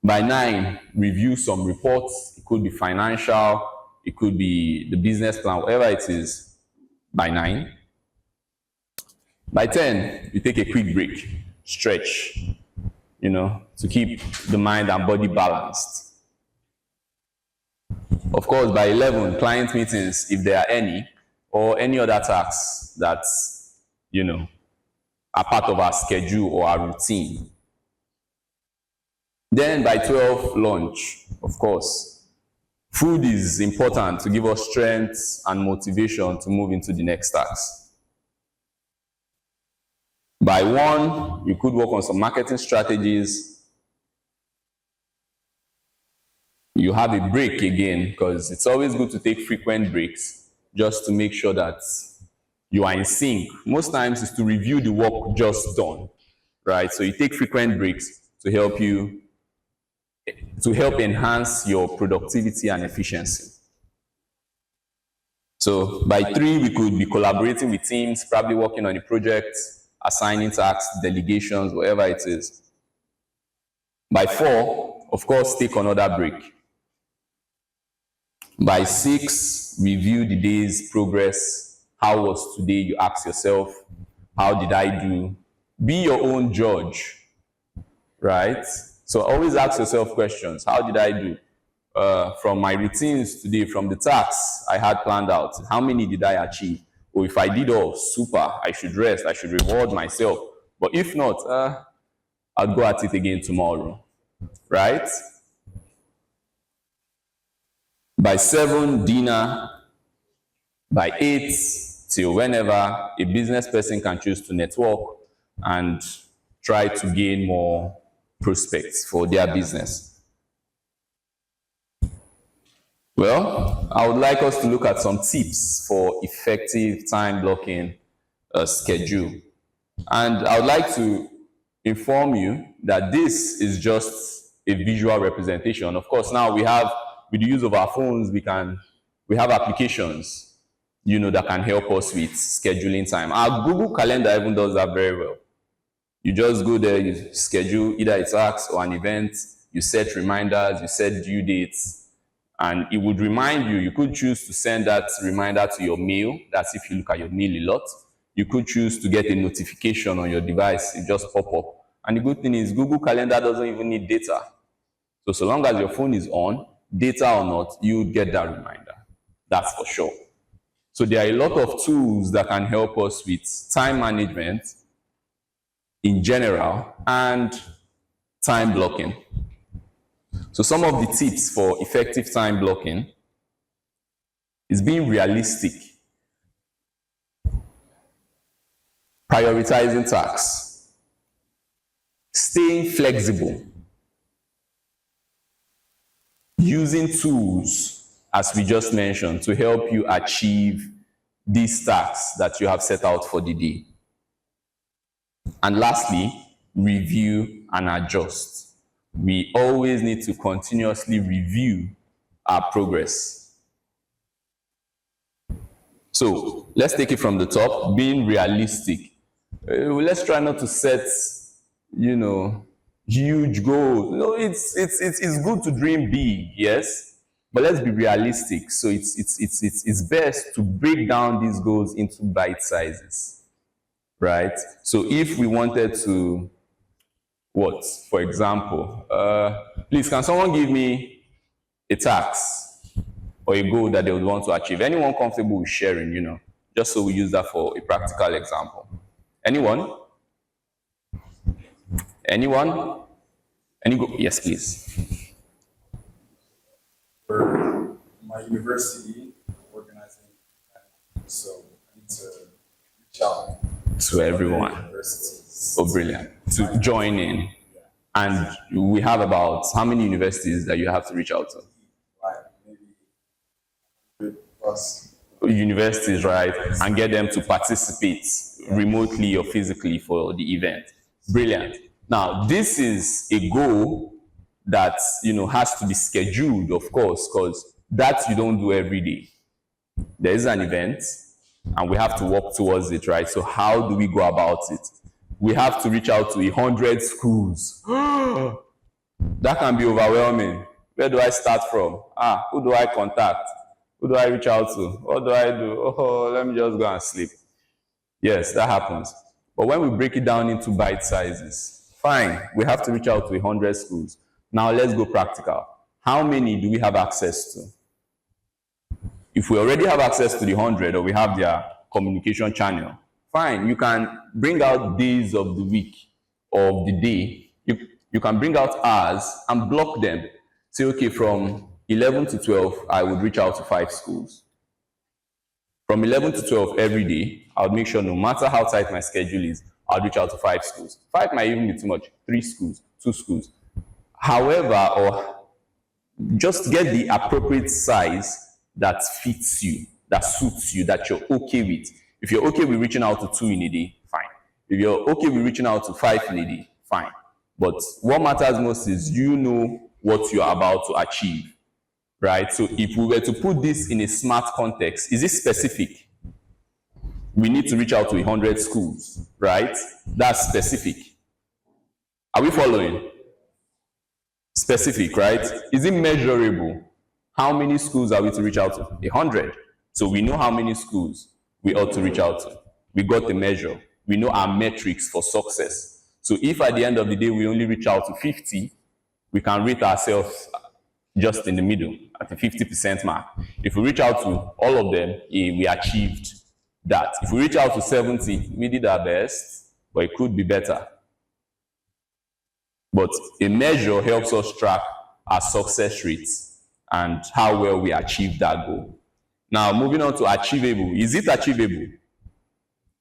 By 9, review some reports. It could be financial, it could be the business plan, whatever it is, by 9. By 10, you take a quick break, stretch, you know, to keep the mind and body balanced. Of course, by 11, client meetings, if there are any, or any other tasks that, you know, are part of our schedule or our routine. Then by 12, lunch, of course. Food is important to give us strength and motivation to move into the next task. By 1, you could work on some marketing strategies. You have a break again, because it's always good to take frequent breaks. just to make sure that you are in sync. Most times is to review the work just done, right? So you take frequent breaks to help enhance your productivity and efficiency. So by 3, we could be collaborating with teams, probably working on a project, assigning tasks, delegations, whatever it is. By 4, of course, take another break. By 6, review the day's progress. How was today? You ask yourself, how did I do? Be your own judge, right? So always ask yourself questions. How did I do? From my routines today, from the tasks I had planned out, how many did I achieve? Or if I did all, super, I should rest, I should reward myself. But if not, I'll go at it again tomorrow, right? By 7, dinner. By 8, till whenever a business person can choose to network and try to gain more prospects for their business. Well, I would like us to look at some tips for effective time blocking schedule. And I would like to inform you that this is just a visual representation. Of course, now with the use of our phones, we have applications, that can help us with scheduling time. Our Google Calendar even does that very well. You just go there, you schedule either a task or an event, you set reminders, you set due dates, and it would remind you. You could choose to send that reminder to your mail. That's if you look at your mail a lot. You could choose to get a notification on your device. It just pop up. And the good thing is Google Calendar doesn't even need data. So long as your phone is on, data or not, you would get that reminder. That's for sure. So there are a lot of tools that can help us with time management in general and time blocking. So some of the tips for effective time blocking is being realistic, prioritizing tasks, staying flexible, using tools, as we just mentioned, to help you achieve these tasks that you have set out for the day. And lastly, review and adjust. We always need to continuously review our progress. So let's take it from the top, being realistic. Let's try not to set, huge goals. It's good to dream big, yes, but let's be realistic. So it's best to break down these goals into bite sizes, right? So if we wanted to, for example, please, can someone give me a task or a goal that they would want to achieve? Anyone comfortable with sharing, just so we use that for a practical example? Anyone? Anyone? Yes, please. For my university, organizing, so I need to reach out to everyone. Oh, brilliant. To join in. Yeah. And we have about how many universities that you have to reach out to? Maybe plus. Universities, right? And get them to participate remotely or physically for the event. Brilliant. Now, this is a goal that, has to be scheduled, of course, because that you don't do every day. There is an event, and we have to work towards it, right? So how do we go about it? We have to reach out to 100 schools. That can be overwhelming. Where do I start from? Who do I contact? Who do I reach out to? What do I do? Oh, let me just go and sleep. Yes, that happens. But when we break it down into bite sizes, fine, we have to reach out to 100 schools. Now let's go practical. How many do we have access to? If we already have access to the 100 or we have their communication channel, fine, you can bring out days of the week, of the day. You can bring out hours and block them. Say, okay, from 11 to 12, I would reach out to 5 schools. From 11 to 12 every day, I would make sure no matter how tight my schedule is, I'll reach out to 5 schools. 5 might even be too much. 3 schools, 2 schools. However, or just get the appropriate size that fits you. that suits you, that you're okay with. If you're okay with reaching out to 2 in a day, fine. If you're okay with reaching out to 5 in a day, fine. But what matters most is you know what you're about to achieve, right? So if we were to put this in a smart context, is it specific? We need to reach out to 100 schools, right? That's specific. Are we following? Specific, right? Is it measurable? How many schools are we to reach out to? 100. So we know how many schools we ought to reach out to. We got the measure. We know our metrics for success. So if at the end of the day we only reach out to 50, we can rate ourselves just in the middle at the 50% mark. If we reach out to all of them, we achieved that. If we reach out to 70, we did our best, but it could be better. But a measure helps us track our success rates and how well we achieve that goal. Now, moving on to achievable. Is it achievable?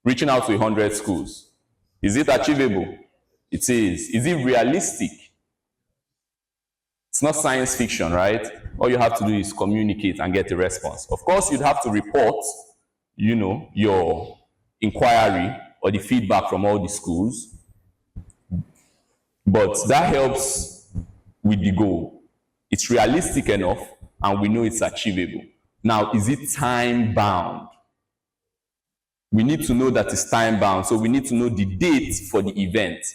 Reaching out to 100 schools. Is it achievable? It is. Is it realistic? It's not science fiction, right? All you have to do is communicate and get a response. Of course, you'd have to report, your inquiry or the feedback from all the schools. But that helps with the goal. It's realistic enough and we know it's achievable. Now, is it time bound? We need to know that it's time bound. So we need to know the date for the event.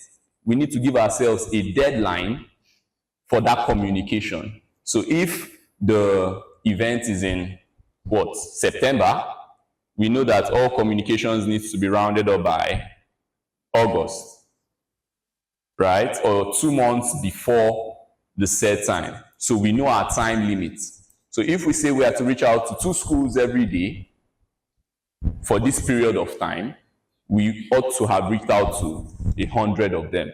We need to give ourselves a deadline for that communication. So if the event is in September, we know that all communications needs to be rounded up by August, right? Or 2 months before the set time. So we know our time limits. So if we say we are to reach out to 2 schools every day for this period of time, we ought to have reached out to 100 of them.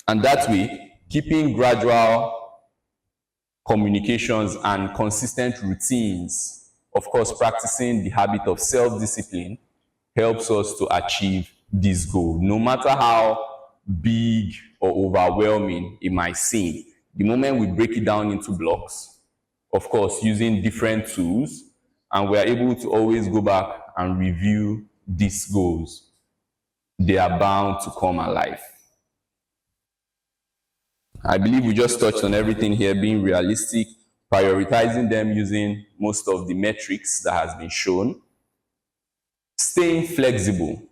And that way, keeping gradual communications and consistent routines, of course, practicing the habit of self-discipline helps us to achieve this goal, no matter how big or overwhelming it might seem. The moment we break it down into blocks, of course, using different tools, and we're able to always go back and review these goals, they are bound to come alive. I believe we just touched on everything here, being realistic, prioritizing them using most of the metrics that has been shown, staying flexible.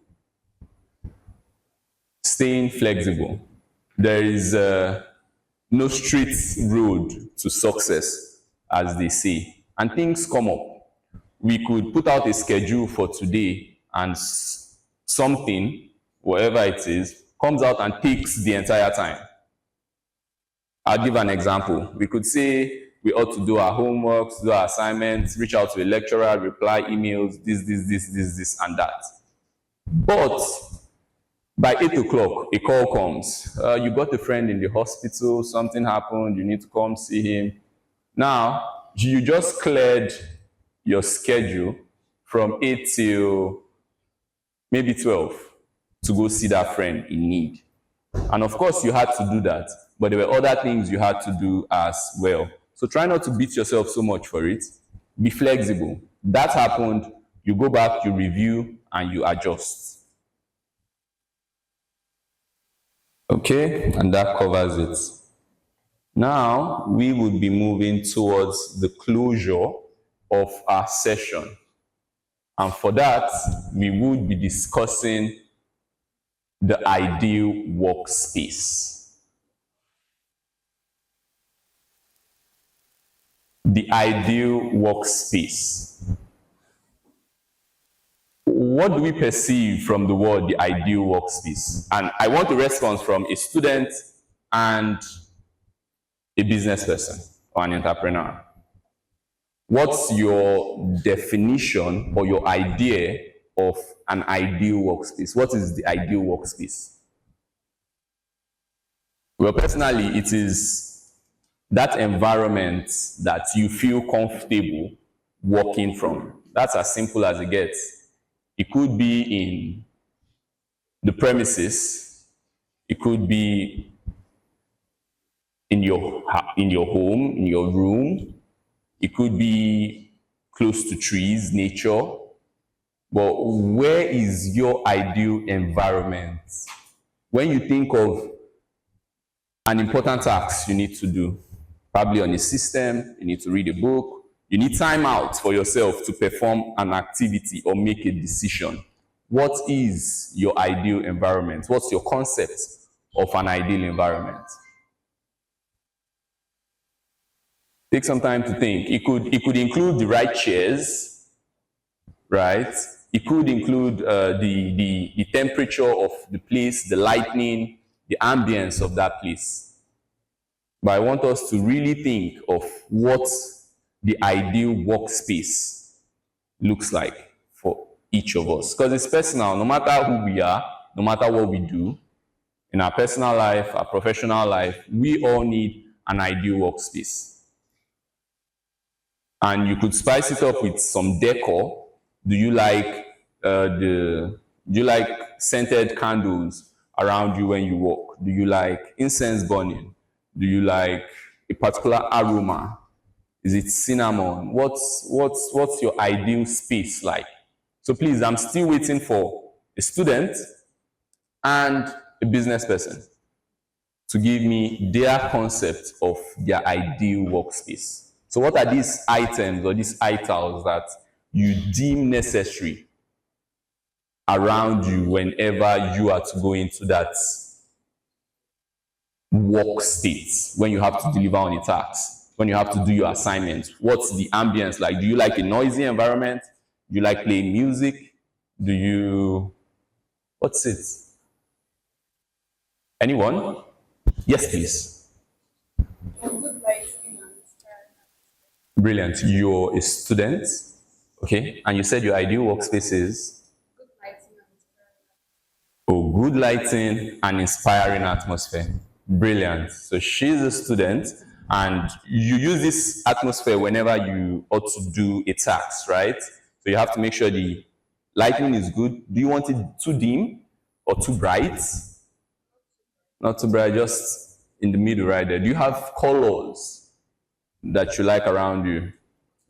Staying flexible. There is no straight road to success, as they say, and things come up. We could put out a schedule for today and something, whatever it is, comes out and takes the entire time. I'll give an example. We could say we ought to do our homeworks, do our assignments, reach out to a lecturer, reply emails, this, and that. But by 8 o'clock, a call comes. You got a friend in the hospital, something happened, you need to come see him. Now, you just cleared your schedule from 8 till maybe 12 to go see that friend in need. And of course, you had to do that, but there were other things you had to do as well. So try not to beat yourself so much for it. Be flexible. That happened, you go back, you review, and you adjust. Okay, and that covers it. Now, we would be moving towards the closure of our session. And for that, we would be discussing the ideal workspace. The ideal workspace. What do we perceive from the word the ideal workspace? And I want a response from a student and a business person or an entrepreneur. What's your definition or your idea of an ideal workspace? What is the ideal workspace? Well, personally, it is that environment that you feel comfortable working from. That's as simple as it gets. It could be in the premises. It could be in your home, in your room. It could be close to trees, nature. But where is your ideal environment? When you think of an important task you need to do, probably on a system, you need to read a book, you need time out for yourself to perform an activity or make a decision. What is your ideal environment? What's your concept of an ideal environment? Take some time to think. It could include the right chairs, right? It could include the temperature of the place, the lighting, the ambience of that place. But I want us to really think of what the ideal workspace looks like for each of us. Because it's personal, no matter who we are, no matter what we do, in our personal life, our professional life, we all need an ideal workspace. And you could spice it up with some decor. Do you like scented candles around you when you walk? Do you like incense burning? Do you like a particular aroma? Is it cinnamon? What's your ideal space like? So please, I'm still waiting for a student and a business person to give me their concept of their ideal workspace. So what are these items or these itals that you deem necessary around you whenever you are to go into that work state, when you have to deliver on a task, when you have to do your assignment? What's the ambience like? Do you like a noisy environment? Do you like playing music? What's it? Anyone? Yes, please. Brilliant. You're a student, okay? And you said your ideal workspace is? Good lighting and inspiring atmosphere. Brilliant. So she's a student, and you use this atmosphere whenever you ought to do a task, right? So you have to make sure the lighting is good. Do you want it too dim or too bright? Not too bright, just in the middle right there. Do you have colors that you like around you?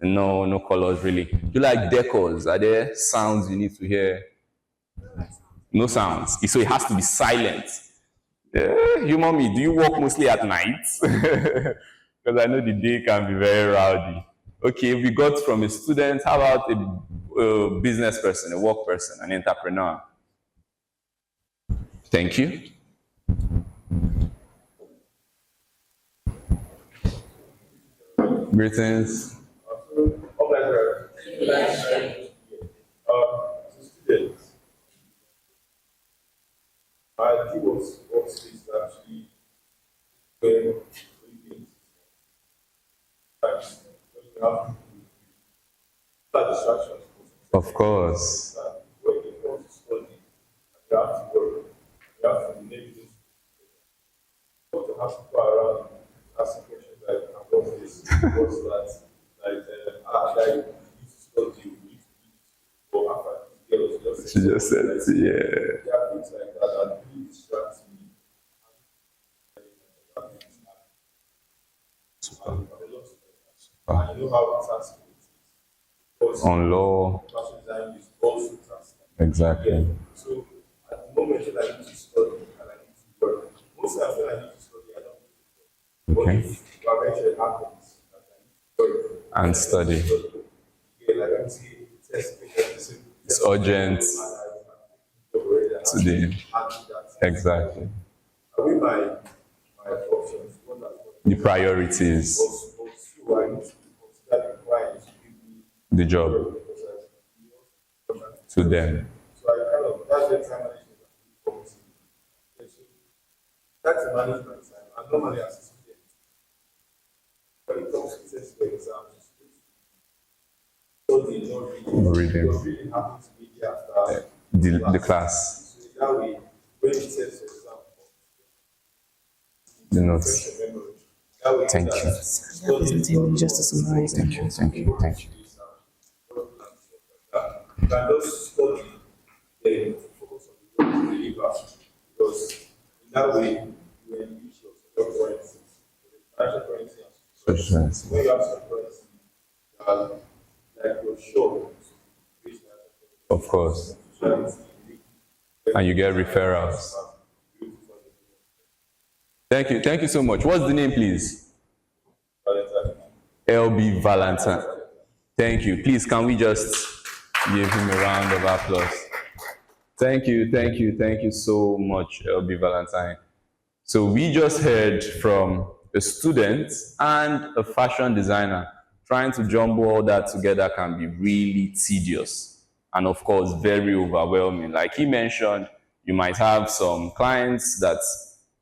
No colors really. Do you like decors? Are there sounds you need to hear? No sounds. So it has to be silent. You, mommy, do you work mostly at night? Because I know the day can be very rowdy. Okay, we got from a student. How about a business person, a work person, an entrepreneur? Thank you. Greetings. Students, my view was workspace actually when we distractions. Of course. When you want to study, you have to work, you have to make this. You want to have people around asking questions like, what's this? What's that? Like, you need to study, you need to eat, or after She just said, yeah. There are things like that that really distract me. And you know how taxing it is. Because On law. fashion design is also taxing. Exactly. Yeah. So at the moment when I need to study and I need to work, most times when I need to study, I don't need to work. Okay. But eventually it happens that I need to work. And study. Yeah, like I'm saying, It's urgent today. Exactly. I mean, my options. The priorities, the job to them. So I kind of, that's the time management. That's the management side. I normally assist students. When it comes to test exams, so they don't reading. It was really happy to be there after The class. So that way, when it test exam, The notes. Thank you. Just to summarize. Thank you. You can just study, then focus on the work you deliver. Because in that way, you will reach your currency. Financial currency. When you have some currency, like your show. Of course. And you get referrals. Thank you. Thank you so much. What's the name, please? LB Valentine. Thank you. Please, can we just give him a round of applause? Thank you, thank you, thank you so much, LB Valentine. So we just heard from a student and a fashion designer. Trying to jumble all that together can be really tedious and, of course, very overwhelming. Like he mentioned, you might have some clients that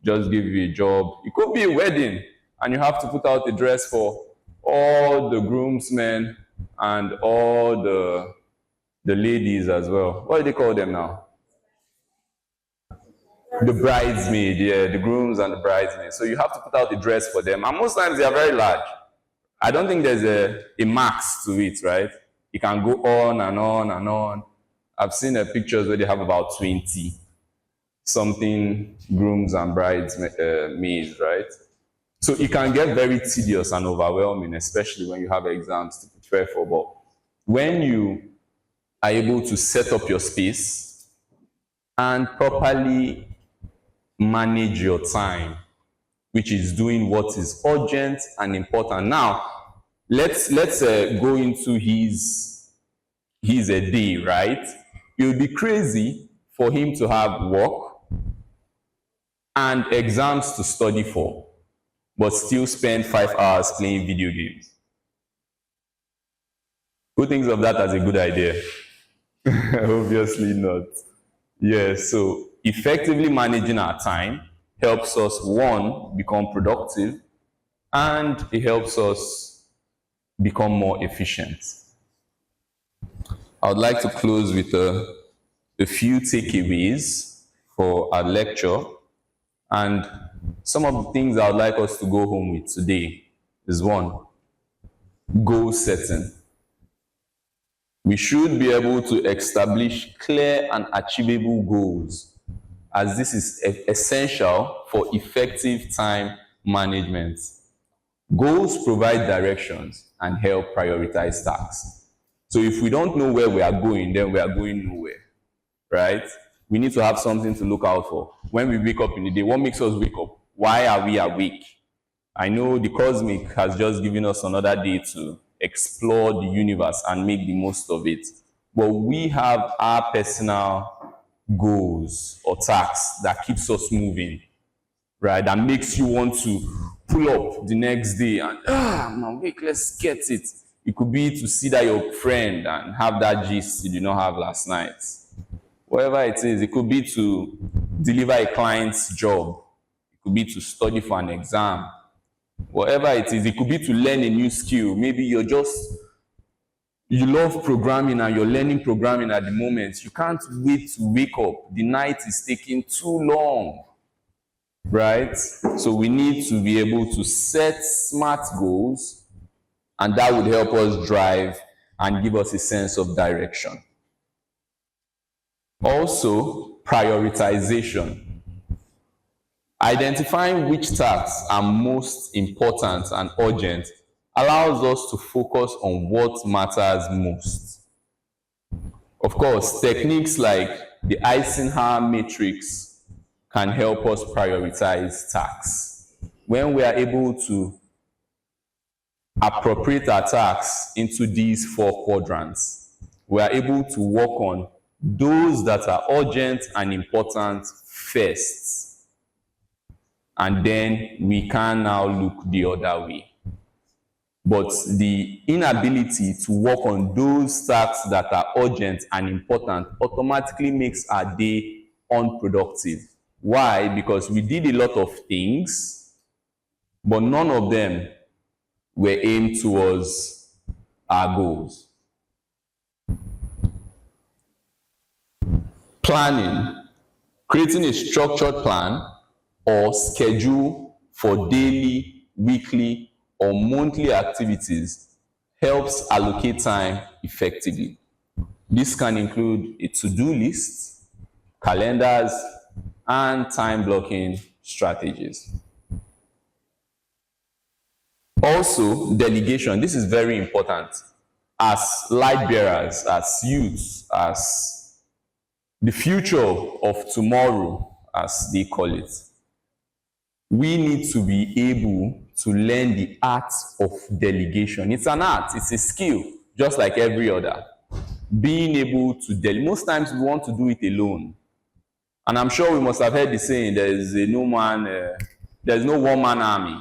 just give you a job. It could be a wedding, and you have to put out a dress for all the groomsmen and all the ladies as well. What do they call them now? The bridesmaid, yeah, the grooms and the bridesmaids. So you have to put out the dress for them. And most times they are very large. I don't think there's a max to it, right? It can go on and on and on. I've seen pictures where they have about 20 something grooms and bridesmaids, right? So it can get very tedious and overwhelming, especially when you have exams to prepare for. But when you are able to set up your space and properly manage your time, which is doing what is urgent and important. Now, let's go into his a day, right? It would be crazy for him to have work and exams to study for, but still spend 5 hours playing video games. Who thinks of that as a good idea? Obviously not. Yes, so effectively managing our time helps us, one, become productive, and it helps us become more efficient. I would like to close with a few takeaways for our lecture, and some of the things I would like us to go home with today is, one, goal setting. We should be able to establish clear and achievable goals, as this is essential for effective time management. Goals provide directions and help prioritize tasks. So if we don't know where we are going, then we are going nowhere, right? We need to have something to look out for. When we wake up in the day, what makes us wake up? Why are we awake? I know the cosmic has just given us another day to explore the universe and make the most of it. But we have our personal goals or tasks that keeps us moving, right? That makes you want to pull up the next day and, I'm awake, let's get it. It could be to see that your friend and have that gist you did not have last night. Whatever it is, it could be to deliver a client's job. It could be to study for an exam. Whatever it is, it could be to learn a new skill. Maybe you love programming and you're learning programming at the moment. You can't wait to wake up. The night is taking too long, right? So we need to be able to set smart goals, and that would help us drive and give us a sense of direction. Also, prioritization. Identifying which tasks are most important and urgent allows us to focus on what matters most. Of course, techniques like the Eisenhower matrix can help us prioritize tasks. When we are able to appropriate our tasks into these 4 quadrants, we are able to work on those that are urgent and important first. And then we can now look the other way. But the inability to work on those tasks that are urgent and important automatically makes our day unproductive. Why? Because we did a lot of things, but none of them were aimed towards our goals. Planning. Creating a structured plan or schedule for daily, weekly, or monthly activities helps allocate time effectively. This can include a to-do list, calendars, and time blocking strategies. Also, delegation. This is very important. as light bearers, as youths, as the future of tomorrow, as they call it, we need to be able to learn the art of delegation. It's an art, it's a skill, just like every other. Being able to delegate. Most times we want to do it alone. And I'm sure we must have heard the saying, there's no one-man army.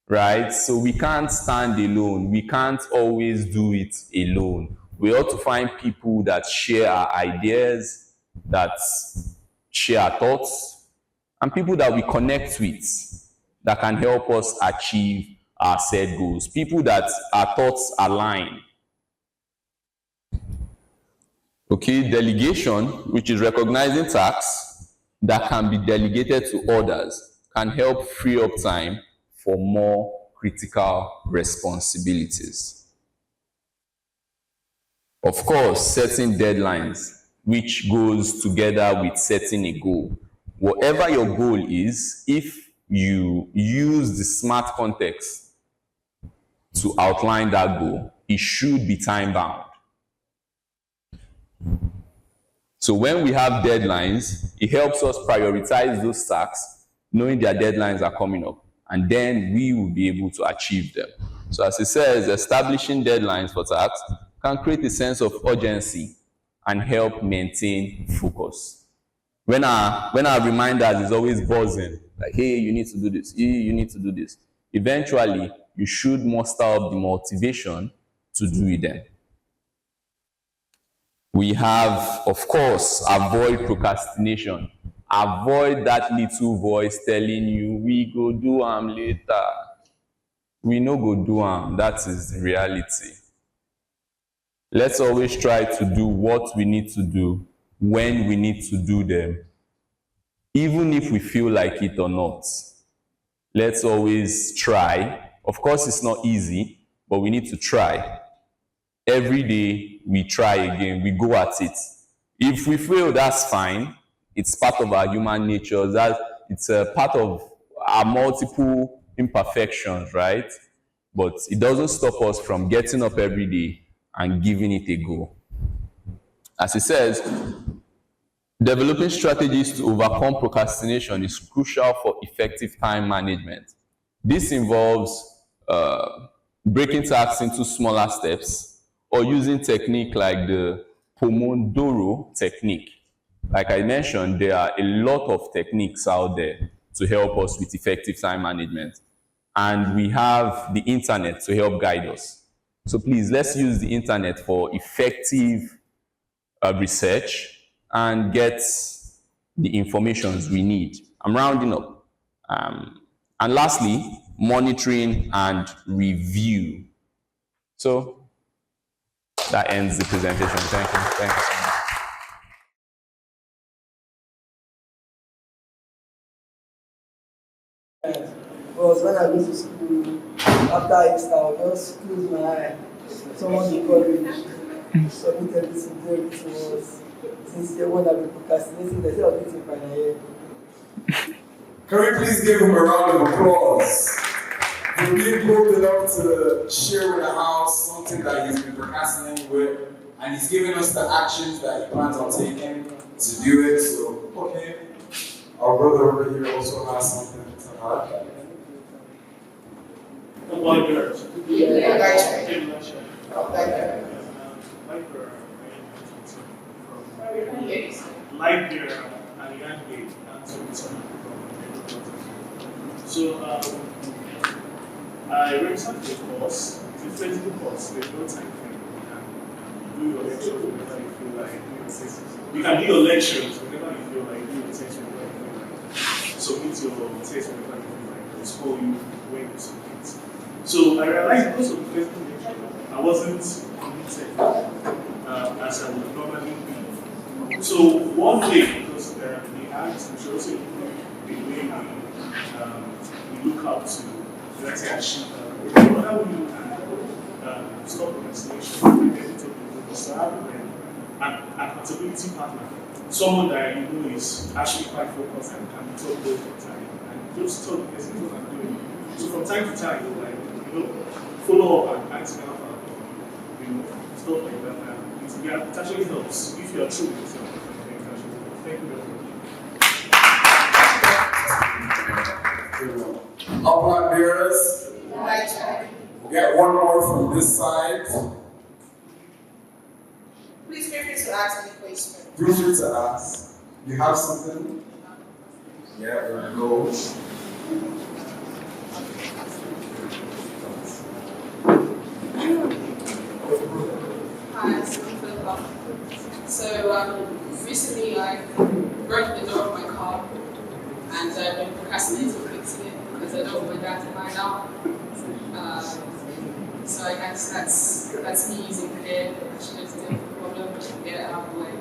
Right? So we can't stand alone. We can't always do it alone. We ought to find people that share our ideas, that share our thoughts, and people that we connect with that can help us achieve our set goals. People that our thoughts align. Okay, delegation, which is recognizing tasks that can be delegated to others, can help free up time for more critical responsibilities. Of course, setting deadlines, which goes together with setting a goal. Whatever your goal is, if you use the SMART context to outline that goal, it should be time-bound. So when we have deadlines, it helps us prioritize those tasks, knowing their deadlines are coming up, and then we will be able to achieve them. So as it says, establishing deadlines for tasks can create a sense of urgency and help maintain focus. When our reminders is always buzzing, like, hey, you need to do this, hey, you need to do this, eventually you should muster up the motivation to do it then. We have, of course, avoid procrastination. Avoid that little voice telling you, we go do am later. We no go do am. That is the reality. Let's always try to do what we need to do when we need to do them, even if we feel like it or not. Let's always try. Of course, it's not easy, but we need to try. Every day we try again, we go at it. If we fail, that's fine. It's part of our human nature. That it's a part of our multiple imperfections, right? But it doesn't stop us from getting up every day and giving it a go. As it says, developing strategies to overcome procrastination is crucial for effective time management. This involves breaking tasks into smaller steps, or using technique like the Pomodoro technique. Like I mentioned, there are a lot of techniques out there to help us with effective time management. And we have the internet to help guide us. So please, let's use the internet for effective research and get the information we need. I'm rounding up. And lastly, monitoring and review. So that ends the presentation. Thank you. Thank you so much. Was when I went to school, after Easter, I would just close my eye. Someone encouraged, submit everything there. It was since the one that been procrastinating, they said I'll meet him by the year. Can we please give him a round of applause? For being bold enough to share with the house something that he's been procrastinating with, and he's giving us the actions that he plans on taking to do it. So, okay. Our brother over here also has something to add. So I registered the course. It's a flexible course. There's no time frame. You can do your lectures whenever you feel like doing your thesis. You can do your lectures whenever you feel like doing your thesis, whenever you feel like submit your thesis whenever you feel like it's for you when you submit. So I realized because of the flexible nature, I wasn't committed as I would normally be. So one day, because they asked, we should also include the way we look out to, let's say, achieve. How would you stop procrastination and get into the so have an accountability partner, someone that you know is actually quite focused and can be told all the time, and just tell the person what I'm doing. So from time to time, follow up and ask me how far. stuff like that. Yeah, it actually helps if you are true with yourself. Thank you very much. Upland bearers. We'll get one more from this side. Please feel free to ask any question. Feel free to ask. You have something? Yeah, there we go. Hi, so recently I broke the door of my car and I've been procrastinating fixing it because I don't want my dad to find out. So I guess that's me using the hair to just take the problem and get it out of the way.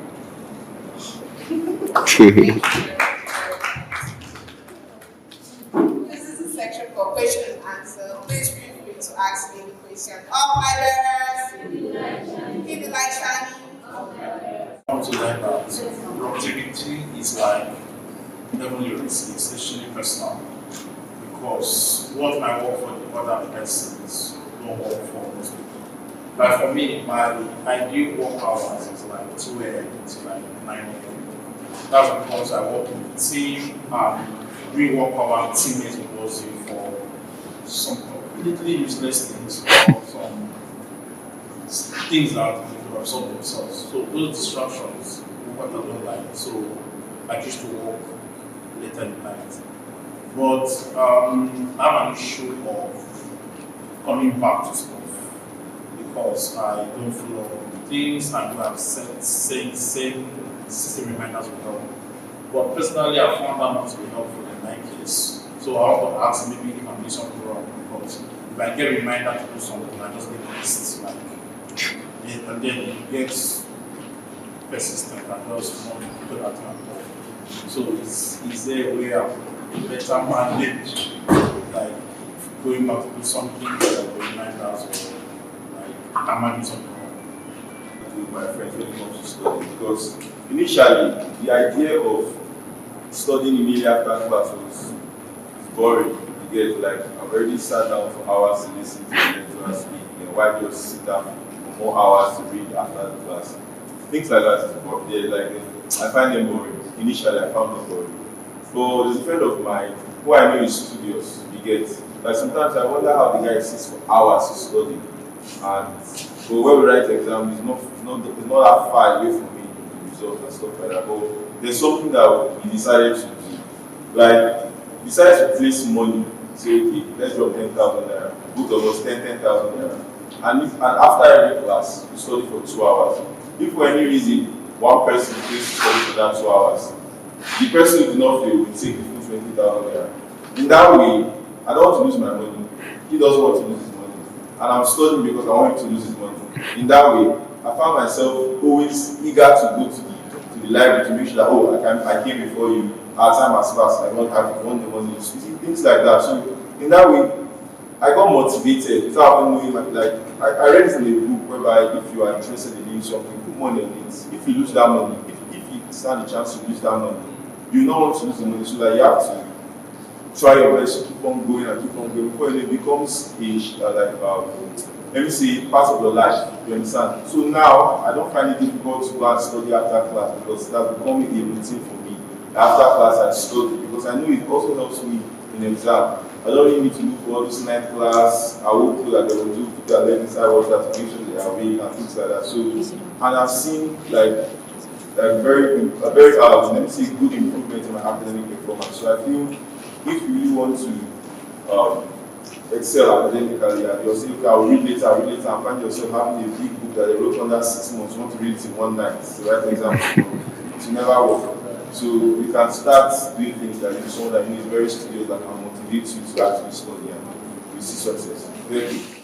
This is a section for question and answer. Please feel free to ask me any question. Up my letters. Keep the light shining. Want to learn that productivity is like never it's essentially personal because what might work for the other persons don't work for most people. Like for me, my ideal work hours is like 2 a.m. to like 9 a.m. That's because I work in a team and we work our teammates because for some completely useless things or some things that they absorb themselves. So those distractions what I don't like. So I used to work later in the night. But I have an issue of coming back to stuff because I don't follow things and I have same system reminders will help. But personally, I found that not to be helpful in my case. So I want to ask maybe if I'm doing something wrong because if I get a reminder to do something, I just get pissed like and then it gets persistent and just more people that can talk. So is there a way of better manage like going back to do something that will remind us or like am I doing something wrong? With my friends when it comes to study because initially the idea of studying immediately after class was boring. You get like I've already sat down for hours to listen to the lecturer speak, and why just sit down for more hours to read after the class? Things like that is boring. I find them boring. Initially I found them boring. But there's a friend of mine who I know is studious, you get. Like sometimes I wonder how the guy sits for hours to study. And but when we write exam, it's not that far away from me, the results and stuff like that. But there's something that he decided to do. Like, he decided to place money, say, okay, let's drop 10,000 naira. Both of us 10,000 naira. And after every class, we study for 2 hours. If for any reason one person fails to study for that 2 hours, the person who did not fail will take the full 20,000 naira. In that way, I don't want to lose my money. He doesn't want to lose his money. And I'm studying because I want him to lose his money. In that way, I found myself always eager to go to the library to make sure that, oh, I came before you, our time has passed, I want the money, things like that. So, in that way, I got motivated without knowing, like, I read it in a book whereby if you are interested in doing something, put money on it. If you lose that money, if you stand a chance to lose that money, you don't want to lose the money, so that you have to try your best to keep on going and keep on going before it becomes let me say, part of your life. You understand? So now I don't find it difficult to go and study after class because that's becoming a routine for me. After class I study because I know it also helps me in exam. I don't really need to look for all this night class. I will do that they will do people that learn inside what certification they are awake and things like that. So and I've seen like a very let me say good improvement in my academic performance. So I feel if you really want to excel academically and you're saying, okay, I'll read later, and find yourself having a big book that they wrote under 6 months, you want to read it in one night, to write an exam, it will never work. So you can start doing things that you someone that is very studious that can motivate you to actually study and you see success. Thank you.